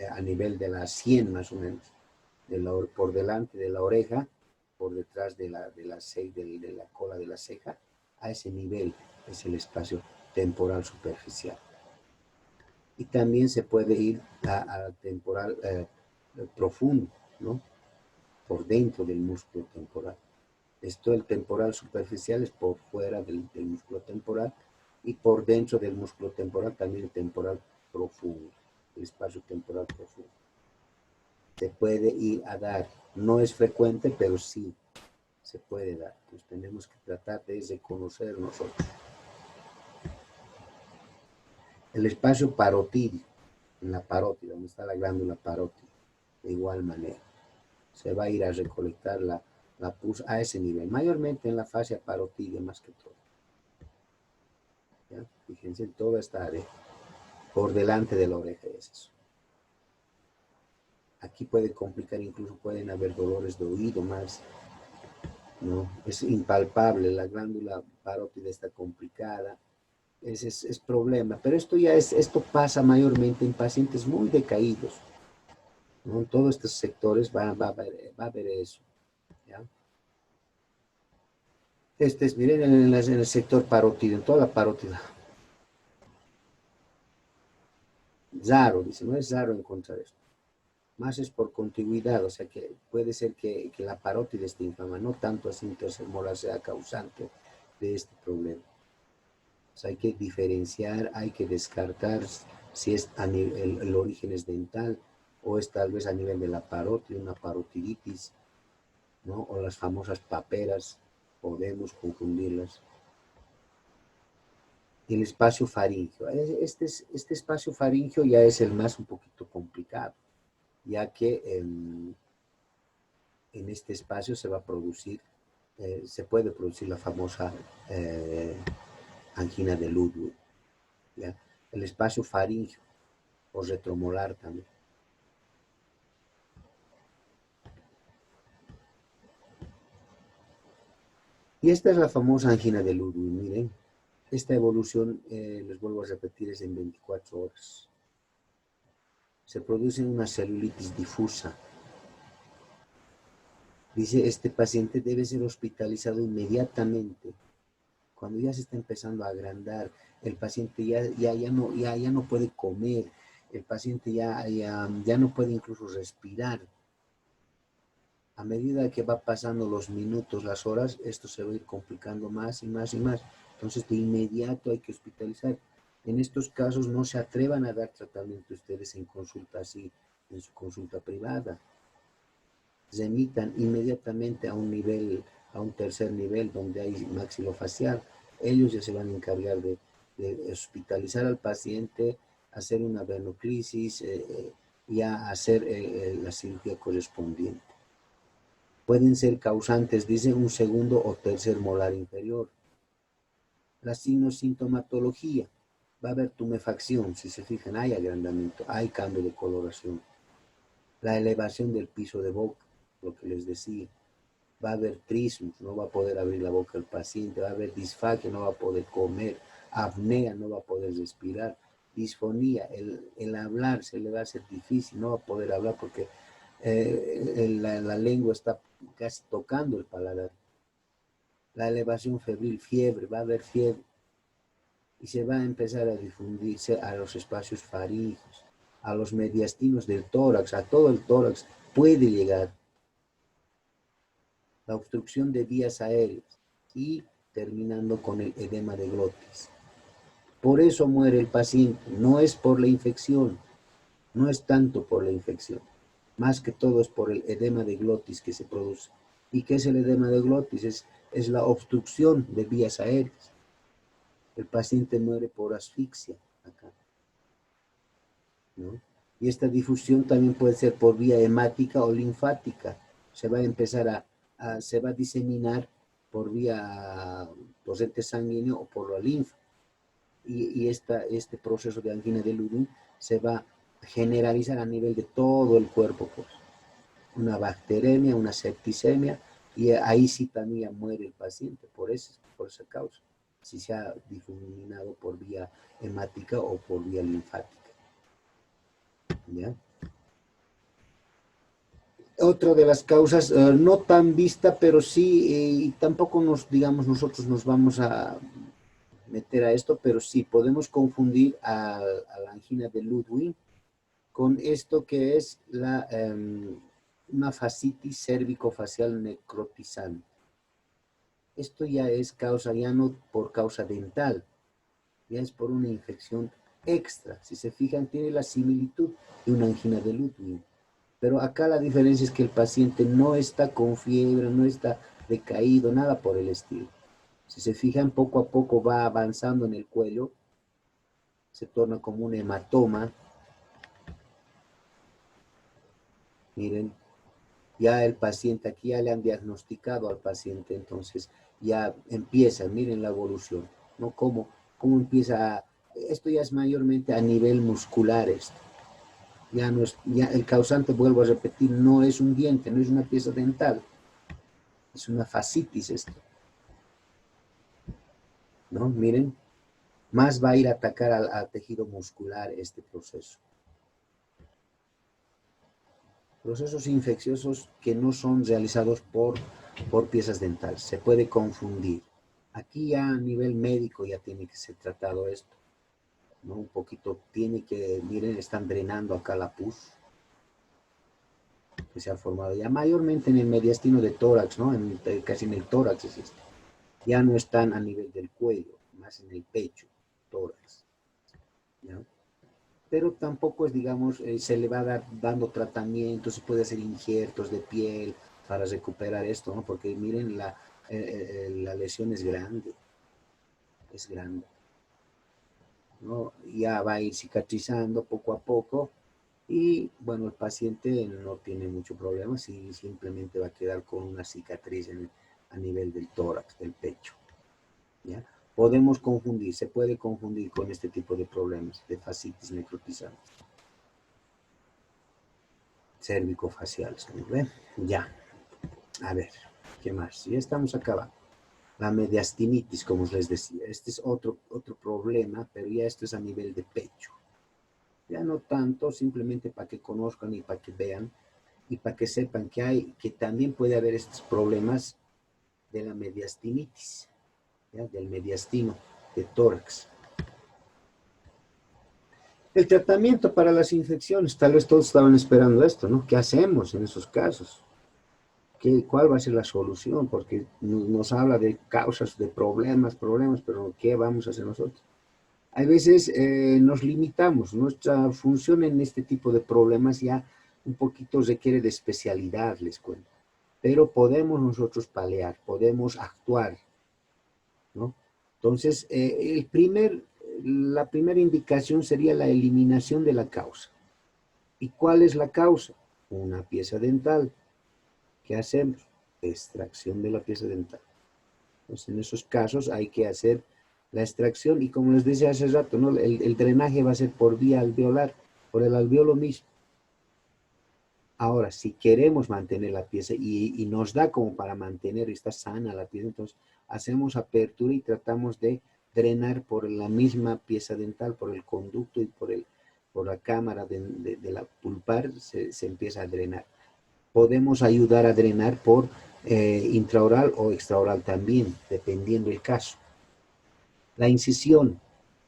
A nivel de la 100 más o menos, por delante de la oreja, por detrás de la cola de la ceja, a ese nivel es el espacio temporal superficial. Y también se puede ir a temporal profundo, ¿no? Por dentro del músculo temporal. Esto, el temporal superficial es por fuera del músculo temporal, y por dentro del músculo temporal también el temporal profundo, el espacio temporal profundo. Se puede ir a dar. No es frecuente, pero sí se puede dar. Pues tenemos que tratar de reconocer nosotros. El espacio parótido, en la parótida, donde está la glándula parótida, de igual manera. Se va a ir a recolectar la pus a ese nivel, mayormente en la fascia parótida más que todo. ¿Ya? Fíjense en toda esta área, por delante de la oreja es eso. Aquí puede complicar, incluso pueden haber dolores de oído más, ¿no? Es impalpable, la glándula parótida está complicada, es problema, pero esto pasa mayormente en pacientes muy decaídos, ¿no? En todos estos sectores va a haber eso, ¿ya? Miren en el sector parótido, en toda la parótida. Raro, dice, no es raro encontrar esto. Más es por contigüidad, o sea que puede ser que la parótida esté inflama, no tanto así un tercer molar sea causante de este problema. O sea, hay que diferenciar, hay que descartar si es el origen es dental o es tal vez a nivel de la parótida, una parotiditis, ¿no? O las famosas paperas, podemos confundirlas. Y el espacio faríngeo. Este espacio faríngeo ya es el más un poquito complicado, ya que en este espacio se va a producir, se puede producir la famosa angina de Ludwig, ¿ya? El espacio faríngeo o retromolar también. Y esta es la famosa angina de Ludwig, miren. Esta evolución, les vuelvo a repetir, es en 24 horas. Se produce una celulitis difusa. Dice, este paciente debe ser hospitalizado inmediatamente. Cuando ya se está empezando a agrandar, el paciente ya no puede comer, el paciente ya no puede incluso respirar. A medida que va pasando los minutos, las horas, esto se va a ir complicando más y más y más. Entonces, de inmediato hay que hospitalizar. En estos casos, no se atrevan a dar tratamiento ustedes en consulta así, en su consulta privada. Remitan inmediatamente a un nivel, a un tercer nivel donde hay maxilofacial. Ellos ya se van a encargar de hospitalizar al paciente, hacer una venoclisis y a hacer la cirugía correspondiente. Pueden ser causantes, dice, un segundo o tercer molar inferior. La sintomatología, va a haber tumefacción, si se fijan, hay agrandamiento, hay cambio de coloración. La elevación del piso de boca, lo que les decía. Va a haber trismus, no va a poder abrir la boca el paciente, va a haber disfagia, no va a poder comer, apnea, no va a poder respirar, disfonía, el hablar se le va a hacer difícil, no va a poder hablar porque la lengua está casi tocando el paladar. La elevación febril, fiebre, va a haber fiebre y se va a empezar a difundirse a los espacios faríngeos, a los mediastinos del tórax, a todo el tórax puede llegar. La obstrucción de vías aéreas y terminando con el edema de glotis. Por eso muere el paciente, no es por la infección, no es tanto por la infección, más que todo es por el edema de glotis que se produce. ¿Y qué es el edema de glotis? Es la obstrucción de vías aéreas. El paciente muere por asfixia acá, ¿no? Y esta difusión también puede ser por vía hemática o linfática. Se va a empezar se va a diseminar por vía torrente sanguíneo o por la linfa. Y este proceso de angina de Ludwig se va a generalizar a nivel de todo el cuerpo, pues. Una bacteremia, una septicemia, y ahí sí también muere el paciente por esa causa, si se ha difuminado por vía hemática o por vía linfática. ¿Ya? Otra de las causas, no tan vista, pero sí, y tampoco nosotros nos vamos a meter a esto, pero sí, podemos confundir a la angina de Ludwig con esto que es una fascitis cérvico-facial necrotizante. Esto ya es causa, ya no por causa dental, ya es por una infección extra. Si se fijan, tiene la similitud de una angina de Ludwig. Pero acá la diferencia es que el paciente no está con fiebre, no está decaído, nada por el estilo. Si se fijan, poco a poco va avanzando en el cuello, se torna como un hematoma. Miren, ya el paciente, aquí ya le han diagnosticado al paciente, entonces ya empieza, miren la evolución, ¿no? Cómo empieza, esto ya es mayormente a nivel muscular esto. Ya no es, ya el causante, vuelvo a repetir, no es un diente, no es una pieza dental, es una fascitis esto, ¿no? Miren, más va a ir a atacar al tejido muscular este proceso. Procesos infecciosos que no son realizados por piezas dentales. Se puede confundir. Aquí ya a nivel médico ya tiene que ser tratado esto, ¿no? Un poquito tiene que, miren, están drenando acá la pus que se ha formado ya mayormente en el mediastino de tórax, ¿no? Casi en el tórax es esto. Ya no están a nivel del cuello, más en el pecho, tórax, ¿no? Pero tampoco es, digamos, se le va a dar dando tratamiento, se puede hacer injertos de piel para recuperar esto, ¿no? Porque miren, la lesión es grande, ¿no? Ya va a ir cicatrizando poco a poco y, bueno, el paciente no tiene mucho problema, si simplemente va a quedar con una cicatriz a nivel del tórax, del pecho, ¿ya? Podemos confundir, se puede confundir con este tipo de problemas de fascitis necrotizante cérvico-facial, ¿ven? Ya, a ver, ¿qué más? Ya estamos acabando. La mediastinitis, como les decía, este es otro problema, pero ya esto es a nivel de pecho. Ya no tanto, simplemente para que conozcan y para que vean y para que sepan que también puede haber estos problemas de la mediastinitis, ¿ya? Del mediastino, de tórax. El tratamiento para las infecciones, tal vez todos estaban esperando esto, ¿no? ¿Qué hacemos en esos casos? ¿Cuál va a ser la solución? Porque nos habla de causas, de problemas, pero ¿qué vamos a hacer nosotros? Hay veces nos limitamos, nuestra función en este tipo de problemas ya un poquito requiere de especialidad, les cuento. Pero podemos nosotros paliar, podemos actuar, ¿no? Entonces, la primera indicación sería la eliminación de la causa. ¿Y cuál es la causa? Una pieza dental. ¿Qué hacemos? Extracción de la pieza dental. Entonces, en esos casos hay que hacer la extracción y como les decía hace rato, ¿no? El drenaje va a ser por vía alveolar, por el alveolo mismo. Ahora, si queremos mantener la pieza y nos da como para mantener, está sana la pieza, entonces hacemos apertura y tratamos de drenar por la misma pieza dental, por el conducto y por la cámara de la pulpar, se empieza a drenar. Podemos ayudar a drenar por intraoral o extraoral también, dependiendo del caso. La incisión,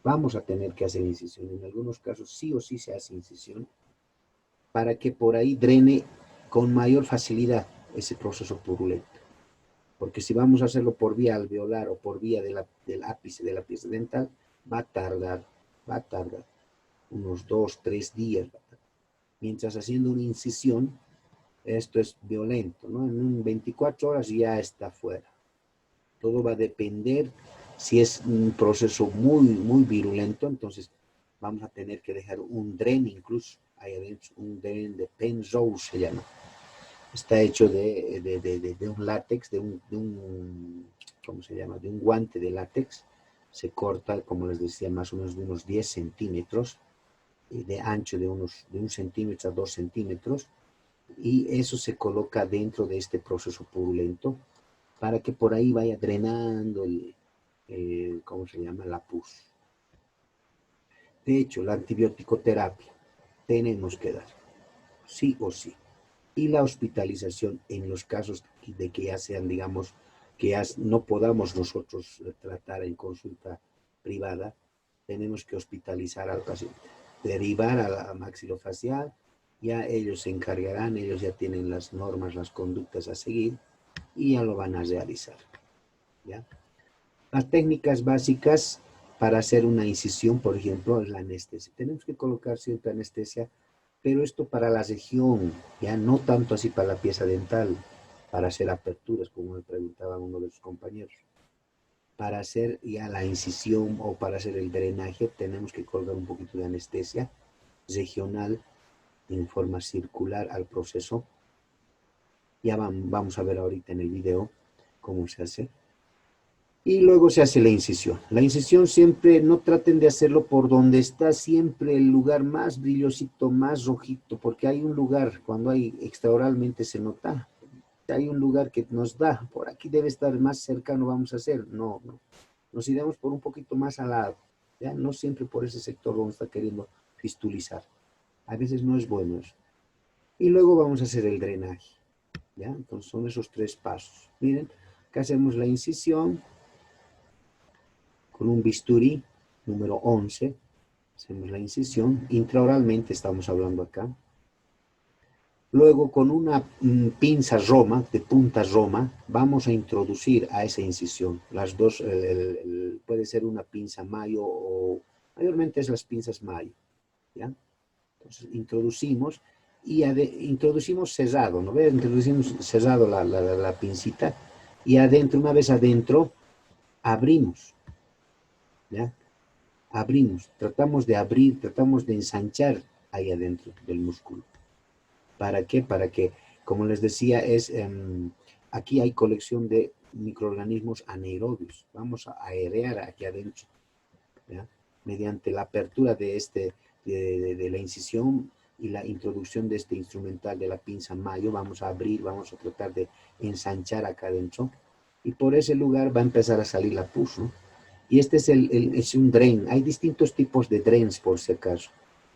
vamos a tener que hacer incisión. En algunos casos sí o sí se hace incisión para que por ahí drene con mayor facilidad ese proceso purulento. Porque si vamos a hacerlo por vía alveolar o por vía del ápice de la pieza dental, va a tardar unos 2, 3 días. Mientras haciendo una incisión, esto es violento, ¿no? En 24 horas ya está fuera. Todo va a depender si es un proceso muy, muy virulento, entonces vamos a tener que dejar un dren incluso, ahí adentro, un dren de Pennzoil se llama. Está hecho de un látex, ¿cómo se llama? De un guante de látex. Se corta, como les decía, más o menos de unos 10 centímetros, de ancho de 1 centímetro a 2 centímetros, y eso se coloca dentro de este proceso purulento para que por ahí vaya drenando ¿cómo se llama? La pus. De hecho, la antibiótico-terapia tenemos que dar, sí o sí. Y la hospitalización en los casos de que ya sean, digamos, que ya no podamos nosotros tratar en consulta privada, tenemos que hospitalizar al paciente, derivar a la maxilofacial, ya ellos se encargarán, ellos ya tienen las normas, las conductas a seguir y ya lo van a realizar, ¿ya? Las técnicas básicas para hacer una incisión, por ejemplo, es la anestesia. Tenemos que colocar cierta anestesia, pero esto para la región, ya no tanto así para la pieza dental, para hacer aperturas, como me preguntaba uno de sus compañeros. Para hacer ya la incisión o para hacer el drenaje, tenemos que colocar un poquito de anestesia regional en forma circular al proceso. Ya vamos a ver ahorita en el video cómo se hace. Y luego se hace la incisión. La incisión siempre, no traten de hacerlo por donde está siempre el lugar más brillosito, más rojito, porque hay un lugar, cuando hay extraoralmente se nota, hay un lugar que nos da, por aquí debe estar más cercano, vamos a hacer. No, no. Nos iremos por un poquito más al lado, ¿ya? No siempre por ese sector donde está queriendo fistulizar. A veces no es bueno eso. Y luego vamos a hacer el drenaje, ¿ya? Entonces son esos 3 pasos. Miren, acá hacemos la incisión con un bisturí número 11. Hacemos la incisión, intraoralmente estamos hablando acá. Luego con una pinza roma, de punta roma, vamos a introducir a esa incisión. Las dos, puede ser una pinza mayo o mayormente es las pinzas mayo, ¿ya? Entonces introducimos y introducimos cerrado, ¿no ves? Introducimos cerrado la pincita y adentro, una vez adentro, abrimos, ¿ya? Abrimos, tratamos de abrir, tratamos de ensanchar ahí adentro del músculo. ¿Para qué? Para que, como les decía, aquí hay colección de microorganismos anaerobios. Vamos a aerear aquí adentro, ¿ya? Mediante la apertura de, de la incisión y la introducción de este instrumental de la pinza mayo, vamos a abrir, vamos a tratar de ensanchar acá adentro. Y por ese lugar va a empezar a salir la pus, ¿no? Y este es un dren. Hay distintos tipos de drens, por si acaso.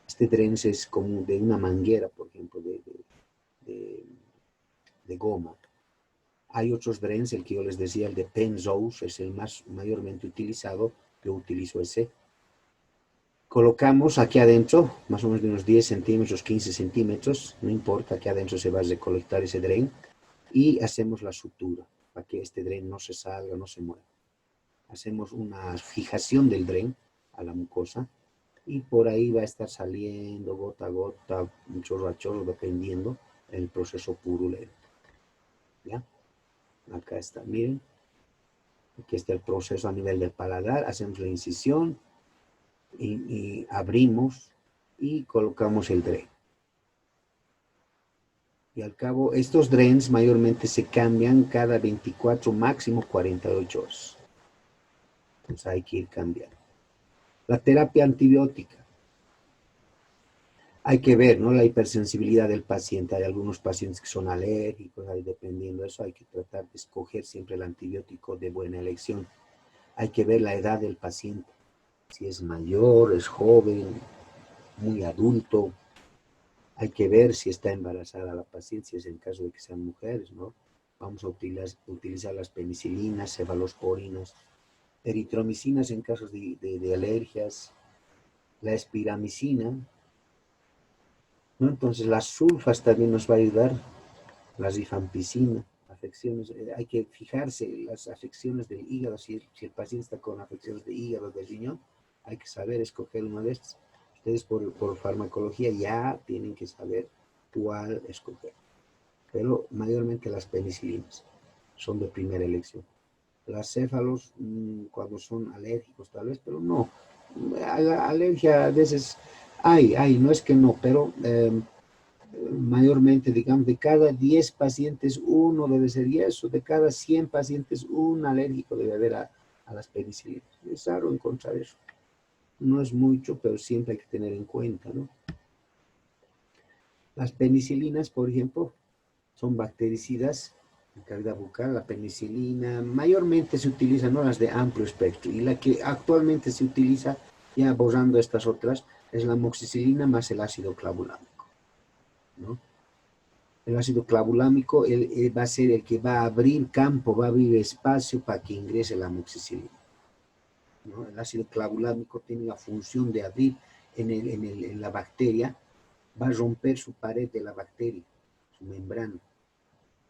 Este dren es como de una manguera, por ejemplo, de goma. Hay otros drens, el que yo les decía, el de Penzous, es el más mayormente utilizado. Yo utilizo ese. Colocamos aquí adentro, más o menos de unos 10 centímetros, 15 centímetros, no importa, aquí adentro se va a recolectar ese dren y hacemos la sutura para que este dren no se salga, no se mueva. Hacemos una fijación del dren a la mucosa y por ahí va a estar saliendo gota a gota, un chorro a chorro, dependiendo del proceso purulento. ¿Ya? Acá está, miren. Aquí está el proceso a nivel del paladar. Hacemos la incisión y abrimos y colocamos el dren. Y al cabo, estos drens mayormente se cambian cada 24, máximo 48 horas. Entonces hay que ir cambiando. La terapia antibiótica. Hay que ver, ¿no? La hipersensibilidad del paciente. Hay algunos pacientes que son alérgicos, ahí dependiendo de eso hay que tratar de escoger siempre el antibiótico de buena elección. Hay que ver la edad del paciente. Si es mayor, es joven, muy adulto. Hay que ver si está embarazada la paciente, si es el caso de que sean mujeres, ¿no? Vamos a utilizar las penicilinas, cefalosporinas, eritromicinas en casos de alergias, la espiramicina, ¿no? Entonces las sulfas también nos va a ayudar, la rifampicina, afecciones, hay que fijarse las afecciones del hígado, si el paciente está con afecciones de hígado, del riñón, hay que saber escoger una de estas. Ustedes por farmacología ya tienen que saber cuál escoger, pero mayormente las penicilinas son de primera elección. Las céfalos, cuando son alérgicos tal vez, pero no. La alergia a veces hay, no es que no, pero mayormente, digamos, de cada 10 pacientes, uno debe ser, y eso, de cada 100 pacientes, un alérgico debe haber a las penicilinas. Es raro encontrar eso. No es mucho, pero siempre hay que tener en cuenta, ¿no? Las penicilinas, por ejemplo, son bactericidas en cavidad bucal. La penicilina mayormente se utiliza, no las de amplio espectro, y la que actualmente se utiliza, ya borrando estas otras, es la amoxicilina más el ácido clavulámico, ¿no? El ácido clavulámico va a ser el que va a abrir campo, va a abrir espacio para que ingrese la amoxicilina. ¿no? El ácido clavulámico tiene la función de abrir en la bacteria, va a romper su pared de la bacteria, su membrana,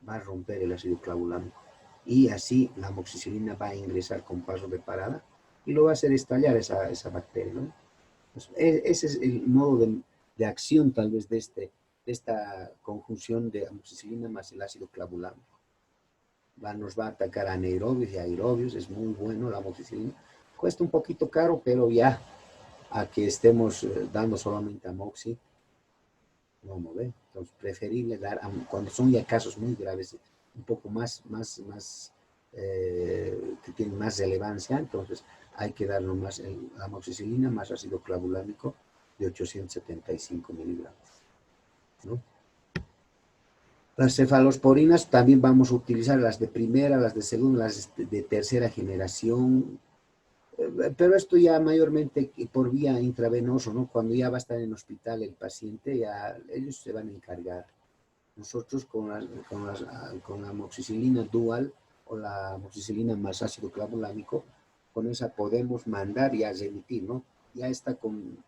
va a romper el ácido clavulámico. Y así la amoxicilina va a ingresar con paso de parada y lo va a hacer estallar esa bacteria, ¿no? Pues ese es el modo de acción tal vez de esta conjunción de amoxicilina más el ácido clavulámico. Nos va a atacar anaerobios y aerobios, es muy bueno la amoxicilina. Cuesta un poquito caro, pero ya a que estemos dando solamente amoxi, vamos a ver. Entonces, preferible dar, cuando son ya casos muy graves, un poco más que tienen más relevancia, entonces hay que dar nomás la amoxicilina más ácido clavulámico de 875 miligramos, ¿no? Las cefalosporinas también vamos a utilizar las de primera, las de segunda, las de tercera generación, pero esto ya mayormente por vía intravenoso, ¿no? Cuando ya va a estar en hospital el paciente, ya ellos se van a encargar. Nosotros con la amoxicilina dual o la amoxicilina más ácido clavulámico, con esa podemos mandar y a remitir, ¿no? Ya está con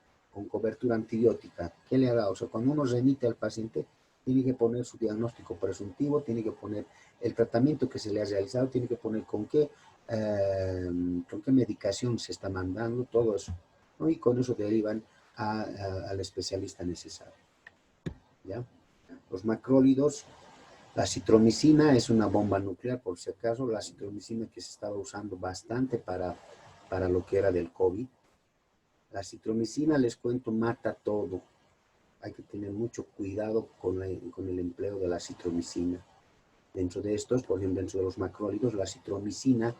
cobertura antibiótica. ¿Qué le ha dado? O sea, cuando uno remite al paciente, tiene que poner su diagnóstico presuntivo, tiene que poner el tratamiento que se le ha realizado, tiene que poner con qué medicación se está mandando, todo eso, ¿no? Y con eso derivan al especialista necesario, ¿ya? Los macrólidos, la citromicina es una bomba nuclear, por si acaso, la citromicina que se estaba usando bastante para lo que era del COVID. La citromicina, les cuento, mata todo. Hay que tener mucho cuidado con el empleo de la citromicina. Dentro de estos, por ejemplo, dentro de los macrólidos, la citromicina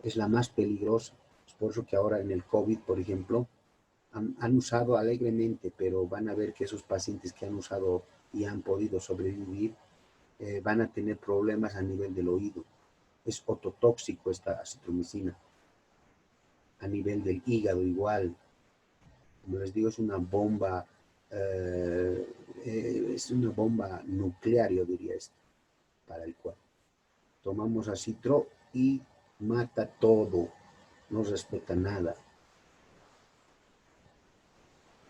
es la más peligrosa. Es por eso que ahora en el COVID, por ejemplo, han usado alegremente, pero van a ver que esos pacientes que han usado y han podido sobrevivir, van a tener problemas a nivel del oído. Es ototóxico esta acitromicina. A nivel del hígado igual. Como les digo, es una bomba nuclear, yo diría esto, para el cuerpo. Tomamos acitro y mata todo, no respeta nada.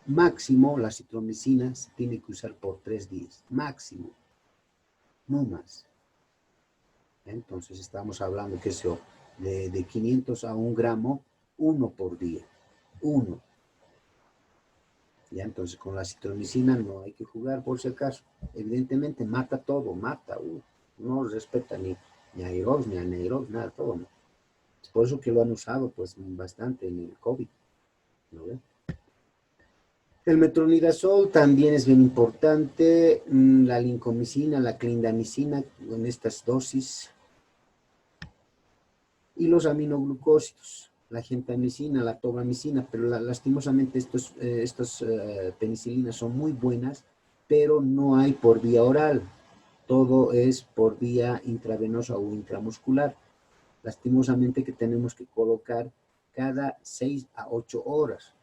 Máximo, la citromicina se tiene que usar por 3 días, máximo, no más. Entonces estamos hablando, qué sé yo, de 500 a 1 gramo, 1 por día, 1. Ya, entonces con la citromicina no hay que jugar por si acaso. Evidentemente mata todo, no respeta ni aerobios, ni anaerobios, nada, todo. ¿No? Es por eso que lo han usado pues bastante en el COVID, ¿no ve? El metronidazol también es bien importante, la lincomicina, la clindamicina, en estas dosis, y los aminoglucósidos, la gentamicina, la tobramicina, pero lastimosamente estos penicilinas son muy buenas, pero no hay por vía oral, todo es por vía intravenosa o intramuscular. Lastimosamente que tenemos que colocar cada 6 a 8 horas,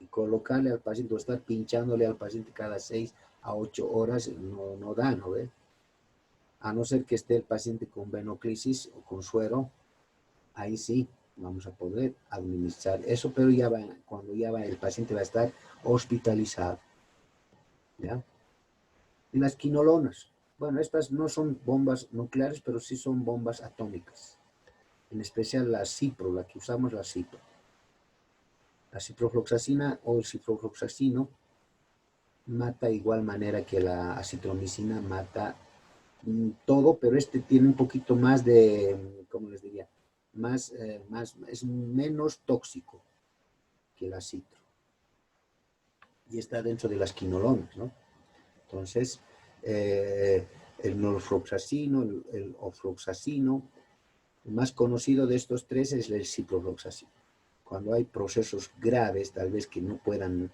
y colocarle al paciente o estar pinchándole al paciente cada 6 a 8 horas no da, ¿no ve? A no ser que esté el paciente con venoclisis o con suero, ahí sí vamos a poder administrar eso, pero el paciente va a estar hospitalizado, ¿ya? Y las quinolonas, bueno, estas no son bombas nucleares, pero sí son bombas atómicas, en especial la cipro, la que usamos, la cipro. La ciprofloxacina o el ciprofloxacino mata de igual manera que la acitromicina, mata todo, pero este tiene un poquito más de, ¿cómo les diría? Es menos tóxico que el citro. Y está dentro de las quinolonas, ¿no? Entonces, el norfloxacino, el ofloxacino, el más conocido de estos tres es el ciprofloxacino. Cuando hay procesos graves, tal vez que no puedan,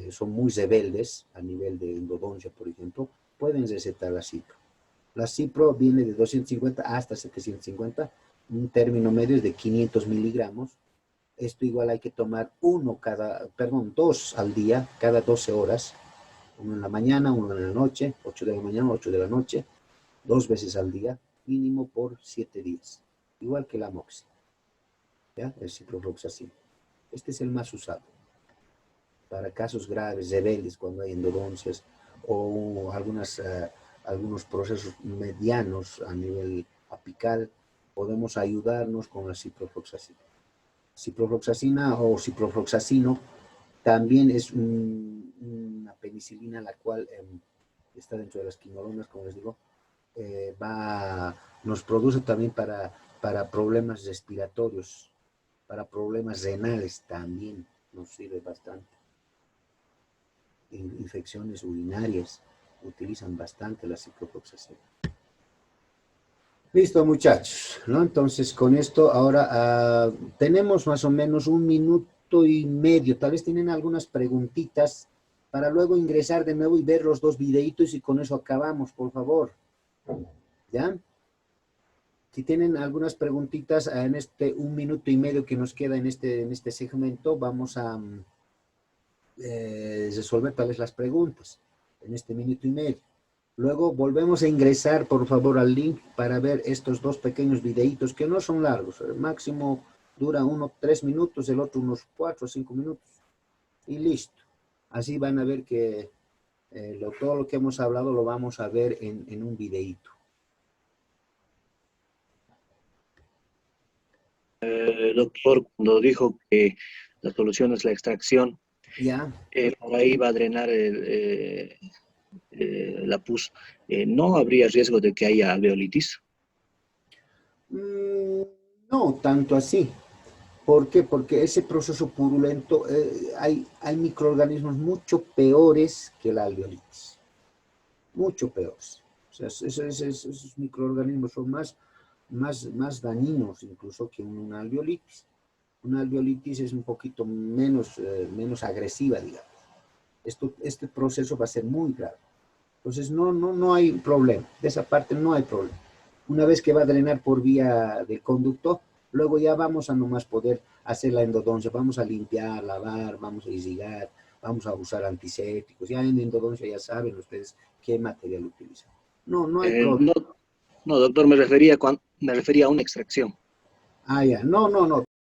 son muy rebeldes a nivel de endodoncia, por ejemplo, pueden recetar la cipro. La cipro viene de 250 hasta 750, un término medio es de 500 miligramos. Esto igual hay que tomar dos al día, cada 12 horas, uno en la mañana, uno en la noche, 8 de la mañana, 8 de la noche, 2 veces al día, mínimo por 7 días, igual que la moxi. ¿ya? El ciprofloxacin. Este es el más usado para casos graves, rebeldes, cuando hay endodoncias o algunos procesos medianos a nivel apical, podemos ayudarnos con la ciprofloxacina. Ciprofloxacina o ciprofloxacino también es una penicilina la cual está dentro de las quinolonas, como les digo, nos produce también para problemas respiratorios, para problemas renales también nos sirve bastante. Infecciones urinarias utilizan bastante la ciprofloxacina. Listo, muchachos, ¿no? Entonces, con esto ahora tenemos más o menos 1 minuto y medio. Tal vez tienen algunas preguntitas para luego ingresar de nuevo y ver los 2 videitos y con eso acabamos, por favor. ¿Ya? Si tienen algunas preguntitas en este 1 minuto y medio que nos queda en este segmento, vamos a resolver tal vez las preguntas en este 1 minuto y medio. Luego volvemos a ingresar, por favor, al link para ver estos 2 pequeños videitos que no son largos. El máximo dura 3 minutos, el otro unos 4 o 5 minutos. Y listo. Así van a ver que todo lo que hemos hablado lo vamos a ver en un videíto. Doctor, cuando dijo que la solución es la extracción, ¿Ya? por ahí va a drenar la pus. ¿No habría riesgo de que haya alveolitis? No, tanto así. ¿Por qué? Porque ese proceso purulento, hay microorganismos mucho peores que la alveolitis. Mucho peores. O sea, esos microorganismos son más dañinos incluso que una alveolitis. Una alveolitis es un poquito menos agresiva, digamos. Este proceso va a ser muy grave. Entonces, no hay problema. De esa parte no hay problema. Una vez que va a drenar por vía del conducto, luego ya vamos a nomás poder hacer la endodoncia. Vamos a limpiar, lavar, vamos a irrigar, vamos a usar antisépticos. Ya en endodoncia ya saben ustedes qué material utilizan. No hay problema. No, doctor, me refería a una extracción. Ya. No.